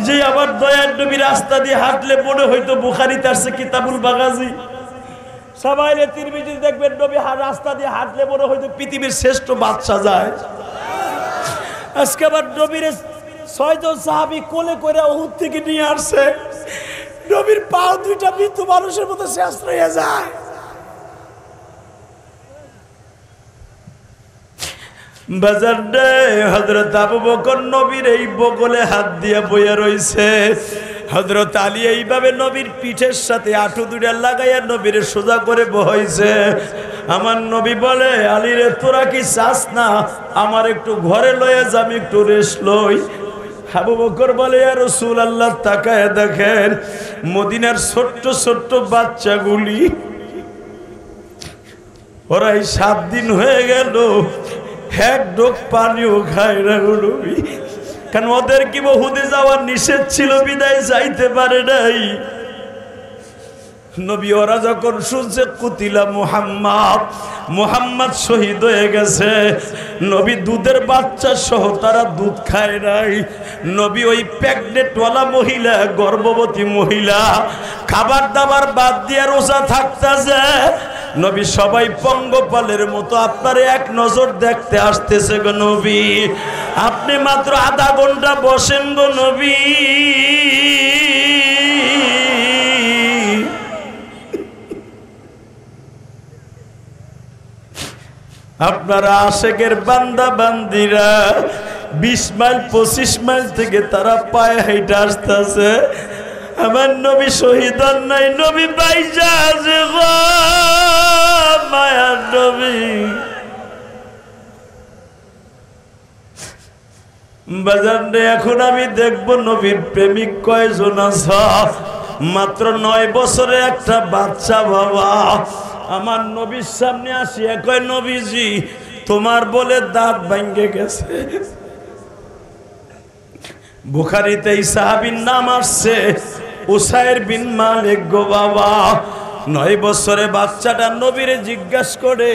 যে আবার দয়ার নবী রাস্তা দিয়ে হাঁটলে মনে হইতো বুখারীতে আসছে কিতাবুল বাগাজি, সবাইলে তিরমিজি দেখবেন নবী রাস্তা দিয়ে হাঁটলে মনে হইতো পৃথিবীর শ্রেষ্ঠ বাদশা যায়। আজকে আবার নবীর 6 জন সাহাবী কোলে করে উহুদ থেকে নিয়ে আসছে, নবীর পাও 2টা মৃত্যু মানুষের মতো শেষ হয়ে যায়। বাজারে হযরত আবু বকর নবীর এই বগলে হাত দিয়ে বইয়া রইছে, হযরত আলী এইভাবে নবীর পিঠের সাথে আঁটু 2টা লাগাইয়া নবীর সোজা করে বহাইছে। আমার নবী বলে, আলী রে তোরা কি চাস না আমার একটু ঘরে লয়ে যা, আমি একটু রেস্ট লই? আবু বকর বলে, ইয়া রাসূলুল্লাহ তাকায় দেখেন মদিনার ছোট্ট ছোট্ট বাচ্চাগুলি, ওরা এই 7 দিন হয়ে গেল 1 ঢোক পানিও খায় না নবী। কারণ ওদের কি উহুদে যাওয়ার নিষেধ ছিল, বিদায় যাইতে পারে নাই। নবী ওরা যখন শুনছে কুতিলা মুহাম্মদ শহীদ হয়ে গেছে, নবী দুধের বাচ্চা সহ তারা দুধ খায় নাই। নবী ওই প্রেগনেন্টওয়ালা মহিলা, গর্ভবতী মহিলা খাবার দাবার বাদ দিয়ে রোজা থাকতেছে। নবী সবাই পঙ্গপালের মতো আপনার 1 নজর দেখতে আসতেছে গো নবী। আপনি মাত্র আধা ঘন্টা বসেন গো নবী। আপনারা আশেকের বান্দা বান্দিরা 20 মাইল 25 মাইল থেকে তারা পায়ে হেঁটে আসতেছে। আমার নবী শহীদ নাই, নবী বাইজা আছে গো মায়ার নবী। বাজারে এখন আমি দেখব নবীর প্রেমিক কয়জন আছে। মাত্র 9 বছরে একটা বাচ্চা বাবা আমার নবীর সামনে আসিয়া কয়, নবীজি তোমার বলে দাঁত ভেঙে গেছে। বুখারীতে এই সাহাবীর নাম আসছে উসাইর বিন মালিক গো বাবা। 9 বছরে বাচ্চাটা নবীরে জিজ্ঞাসা করে,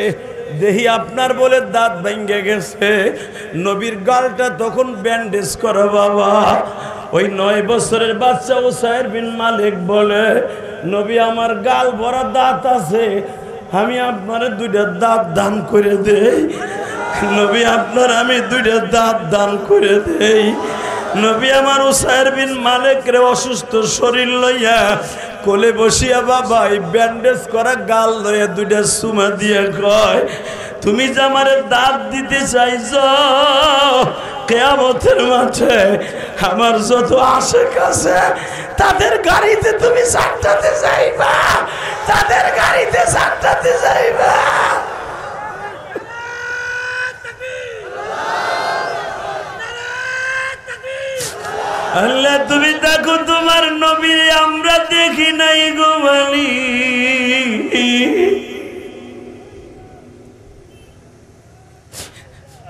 দেহি আপনার বলে দাঁত ভেঙে গেছে। নবীর গালটা তখন ব্যান্ডেজ করা বাবা। ওই 9 বছরের বাচ্চা উসাইর বিন মালিক বলে, নবী আমার গাল ভরা দাঁত আছে, আমি আপনার 2টা দাঁত দান করে দেই। নবী আপনার আমি 2টা দাঁত দান করে দেই। নবী আমার উসাইর বিন মালিকরে অসুস্থ শরীর লইয়া কোলে বসিয়া বাবা এই ব্যান্ডেজ করা গাল লইয়া 2টা চুমা দিয়ে কয়, তুমি যে আমারে দাঁত দিতে চাইছো, কিয়ামতের মাঠে আমার যত আশেক আছে তাদের গাড়িতে তুমি সাঁটাতে যাইবা, তাদের গাড়িতে সাঁটাতে যাইবা। আল্লাহ তুমি দেখো তোমার নবী আমরা দেখি নাই গো মালি।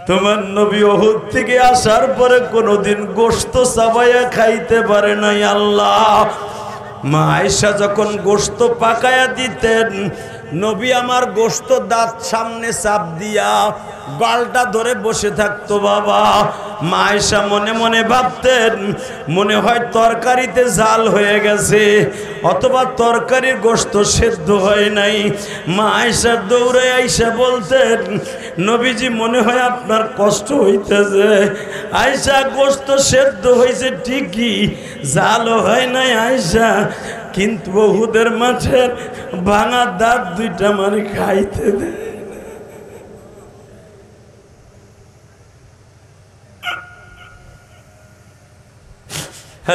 তোমার নবী উহুদ থেকে আসার পরে কোনোদিন গোশত চাবাইয়া খাইতে পারে নাই। আল্লাহ মা আয়েশা যখন গোশত পাকায়া দিতেন, নবী আমার গোশত দাঁত সামনে চাপ দিয়া গালটা ধরে বসে থাকতো বাবা। মা আয়েশা মনে মনে ভাবতেন, মনে হয় তরকারিতে ঝাল হয়ে গেছে অথবা তরকারির গোশত সেদ্ধ হয় নাই। মা আয়েশা দৌড়ে আয়েশা বলতেন, নবীজি মনে হয় আপনার কষ্ট হইতেছে। আয়েশা গোশত সেদ্ধ হয়েছে ঠিকই, ঝালও হয় নাই আয়েশা, কিন্তু উহুদের মাঠের ভাঙা দাঁত 2টা মানে খাইতে দেয়।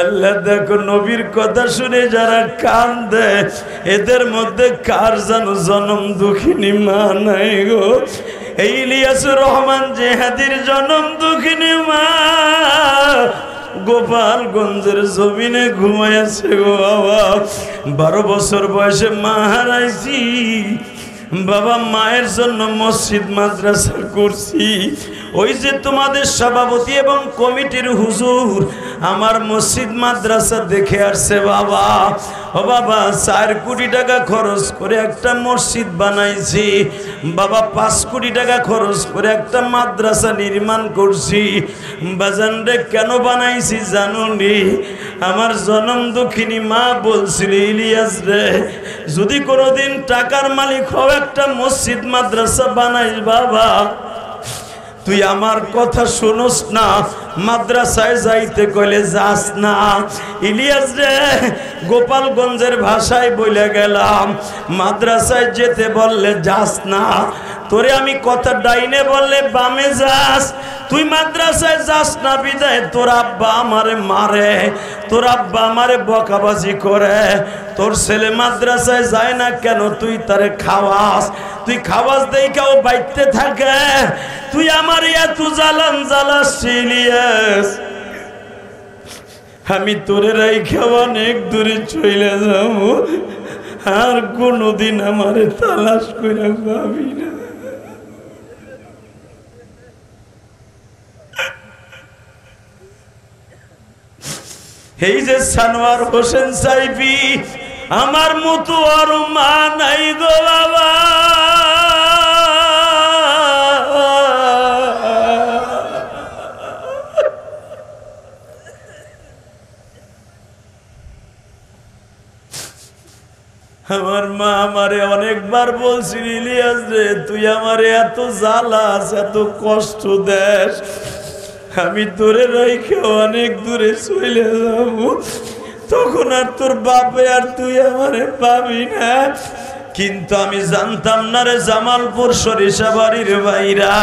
আল্লাহ দেখো নবীর কথা শুনে যারা কান্দে এদের মধ্যে কার যেন জনম দুঃখিনী মা নাই গো। এই ইলিয়াসুর রহমান জেহাদির জনম দুঃখিনী মা গোপালগঞ্জের জমিনে ঘুমাইছে গো বাবা। 12 বছর বয়সে মা হারাইছি বাবা। মায়ের জন্য মসজিদ মাদ্রাসা করছি। ওই যে তোমাদের সভাপতি এবং কমিটির হুজুর আমার মসজিদ মাদ্রাসা দেখে আসছে বাবা। ও বাবা 4 কোটি টাকা খরচ করে একটা মসজিদ বানাইছি বাবা। 5 কোটি টাকা খরচ করে একটা মাদ্রাসা নির্মাণ করছি বাজান রে। কেন বানাইছি জানুনি? আমার জনম দুঃখিনী মা বলছিল ইলিয়াস রে যদি কোনোদিন টাকার মালিক হও একটা মসজিদ মাদ্রাসা বানাইস বাবা। তুই আমার কথা শুনোস না, মাদ্রাসায় যাইতে কইলে যাস না। ইলিয়াস রে গোপালগঞ্জের ভাষায় বলে গেলাম, মাদ্রাসায় যেতে বললে যাস না। তোরে আমি কথা ডাইনে বললে বামে যাস। তুই মাদ্রাসায় যাস না বিদায় তোর আব্বা আমারে মারে, তোর আব্বা আমারে বকাবাজি করে। তোর ছেলে মাদ্রাসায় যায় না কেন? তুই তারে খাওয়াস, তুই খাওয়াস দেখাও বাইতে থাকে। তুই আমার এত জ্বালান জ্বালাস ইলিয়াস। আমি তোরে রাইখা অনেক দূরে চলে যাব, আর কোনোদিন আমারে তালাশ করে পাবি না। এই যে সানোয়ার হোসেন সাইফি আমার মতো আর মা নাই গো বাবা। আমার মা আমারে অনেকবার বলছিল ইলিয়াস রে তুই আমারে এত জ্বালাস, এত কষ্ট দেস, আমি তোরে রাইখে অনেক দূরে চলে যাব, তখন আর তোর বাপে আর তুই আমারে পাবি না। কিন্তু আমি জানতাম না রে জামালপুর সরিষাবাড়ির ভাইরা,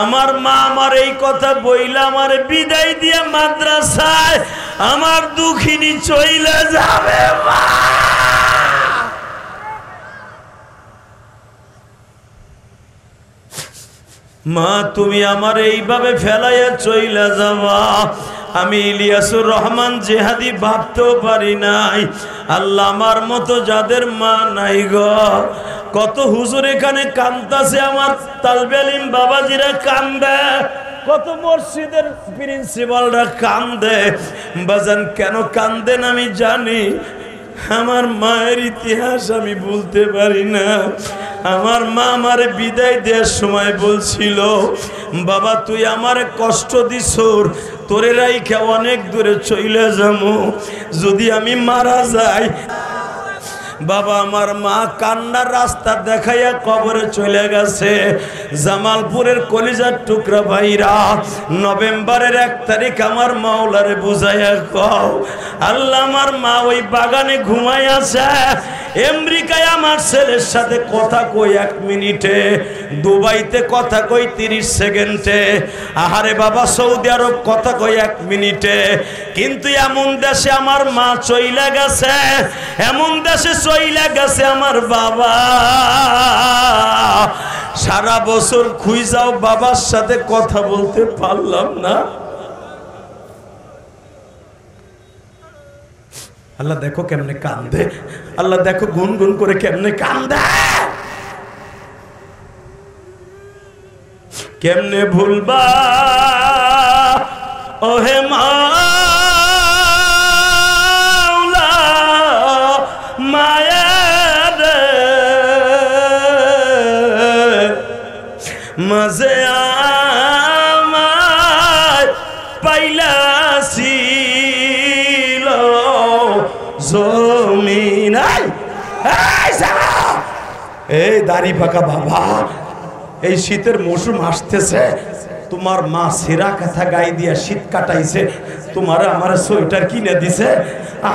আমার মা আমার এই কথা বইলা আমার বিদায় দিয়ে মাদ্রাসায় আমার দুঃখিনী চইলে যাবে। মা তুমি আমার এইভাবে ফেলাইয়া চইলা যাওয়া আমি ইলিয়াসুর রহমান জেহাদি ভাবতেও পারি নাই। আল্লাহ আমার মতো যাদের মা নাই গো, কত হুজুর এখানে কান্দাছে, আমার তালবে আলিম বাবাজিরা কান্দে, কত মসজিদের প্রিন্সিপালরা কান্দে। বাজান কেন কান্দেন আমি জানি, আমার মায়ের ইতিহাস আমি বলতে পারি না। আমার মা আমারে বিদায় দেওয়ার সময় বলছিল, বাবা তুই আমারে কষ্ট দিছর, তোরে রাইখা অনেক দূরে চলে যাবো, যদি আমি মারা যাই। বাবা আমার মা কান্নার রাস্তা দেখাইয়া কবরে চলে গেছে। জামালপুরের কলিজার টুকরা ভাইরা, নভেম্বরের 1 তারিখ আমার মাওলারে বুঝাইয়া কও, আল্লাহ আমার মা ওই বাগানে ঘুমাই আছে, আমেরিকায় আমার ছেলের সাথে কথা কই 1 মিনিটে, দুবাইতে কথা কই 30 সেকেন্ডে, আহারে বাবা সৌদি আরব কথা কই 1 মিনিটে। কিন্তু এমন দেশে আমার মা চইলা গেছে, এমন দেশে চইলা গেছে আমার বাবা, সারা বছর খুঁজাও বাবার সাথে কথা বলতে পারলাম না। আল্লাহ দেখো কেমনে কান্দে, আল্লাহ দেখো গুনগুন করে কেমনে কান্দে। কেমনে ভুলবা ওহে মাওলা মায়ের মাঝে আমায় পাইলাছি জমিনাই। এই দাড়ি পাকা বাবা, এই শীতের মৌসুম আসতেছে, তোমার মা সেরা কথা গায়ে দিয়া শীত কাটাইছে, তোমার আমার সোয়েটার কিনে দিছে,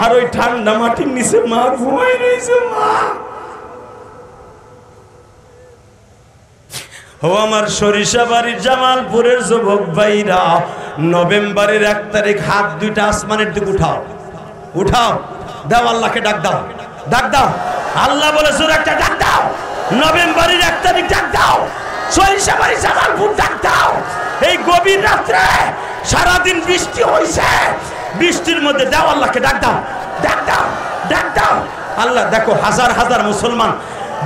আর ওই ঠান্ডা মাটির নিচে মা ঘুমাই রয়েছে। মা ও আমার সরিষাবাড়ির জামালপুরের যুবক ভাইরা, নভেম্বরের 1 তারিখ হাত দুইটা আসমানের দিকে উঠাও, উঠাও, দাও আল্লাহকে ডাক দাও, ডাক দাও, আল্লাহ বলে একটা ডাক দাও, নভেম্বরের 1 তারিখ ডাক দাও, সরিষাবাড়ি জামালপুর ডাক দাও। এই গভীর রাত্রে সারাদিন বৃষ্টি হয়েছে, বৃষ্টির মধ্যে দাও আল্লাহকে ডাক দাও, ডাক দাও, ডাক দাও। আল্লাহ দেখো হাজার হাজার মুসলমান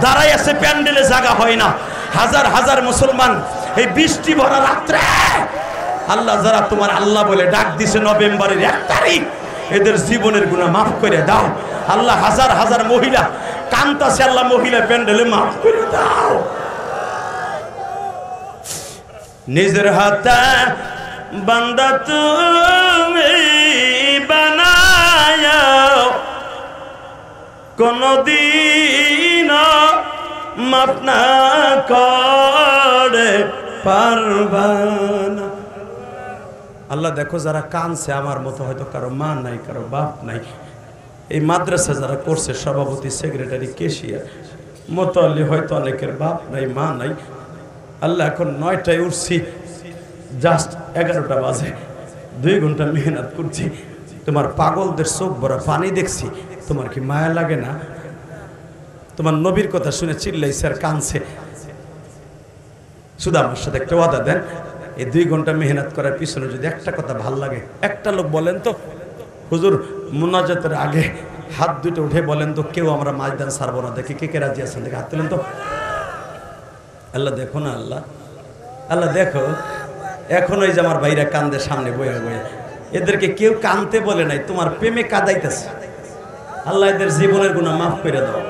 দাঁড়াই আছে, প্যান্ডেলে জায়গা হয় না, হাজার হাজার মুসলমান এই বৃষ্টি ভরা রাত্রে আল্লাহ যারা তোমার আল্লাহ বলে ডাক দিছে নভেম্বরের 1 তারিখ, এদের জীবনের গুনাহ মাফ করে দাও আল্লাহ। হাজার হাজার মহিলা কান্তাছে আল্লাহ, মহিলা প্যান্ডেলে মাফ করে দাও। নিজের হাতে বান্দা তুমি বানায়া কোনদিন মাফ না করে পারবা না। আল্লাহ দেখো যারা কানছে আমার মতো, হয়তো কারো মা নাই, কারো বাপ নাই, এই মাদ্রাসা যারা করছে সভাপতি, সেক্রেটারি, কেশিয়ার, মোতাল্লি, হয়তো অনেকের বাপ নাই, মা নাই। আল্লাহ এখন 9টায় উঠছি, জাস্ট 11টা বাজে, 2 ঘন্টা মেহনত করছি, তোমার পাগলদের চোখ ভরা পানি দেখছি, তোমার কি মায়া লাগে না? তোমার নবীর কথা শুনে চিল্লাইছে আর কানছে। শুধু আমার সাথে একটা ওয়াদা দেন, এই 2 ঘন্টা মেহনত করার পিছনে যদি একটা কথা ভাল লাগে, একটা লোক বলেন তো হুজুর মুনাজাতের আগে হাত দুটো উঠে বলেন তো, কেউ আমরা মাঝদান ছাড়বো না। দেখি কে কে রাজি আছেন, দেখে হাত তুলেন তো। আল্লাহ দেখো না, আল্লাহ আল্লাহ দেখো, এখন ওই যে আমার ভাইরা কান্দে সামনে বয়ে বয়ে, এদেরকে কেউ কানতে বলে নাই, তোমার প্রেমে কাঁদাইতেছে। আল্লাহ এদের জীবনের গুনাহ মাফ করে দাও,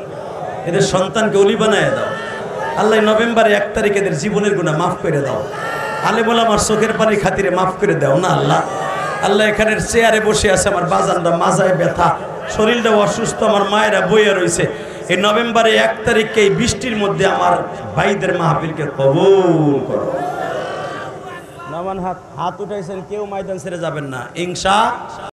এদের সন্তানকে অলি বানায় দাও আল্লাহ। নভেম্বরের 1 তারিখ এদের জীবনের গুনাহ মাফ করে দাও। আলেমুল আমার চোখের পানি খাতিরে মাফ করে দাও না আল্লাহ। আল্লাহ এখানের চেয়ারে বসে আছে আমার বাজানরা, মাজায় ব্যথা, শরীরটা অসুস্থ, আমার মায়েরা বইয়া রয়েছে। এই নভেম্বরের 1 তারিখে এই বৃষ্টির মধ্যে আমার ভাইদের মাহফিলকে কবুল করো। নামান হাত উঠাইছেন, কেউ ময়দান ছেড়ে যাবেন না ইনশাআল্লাহ।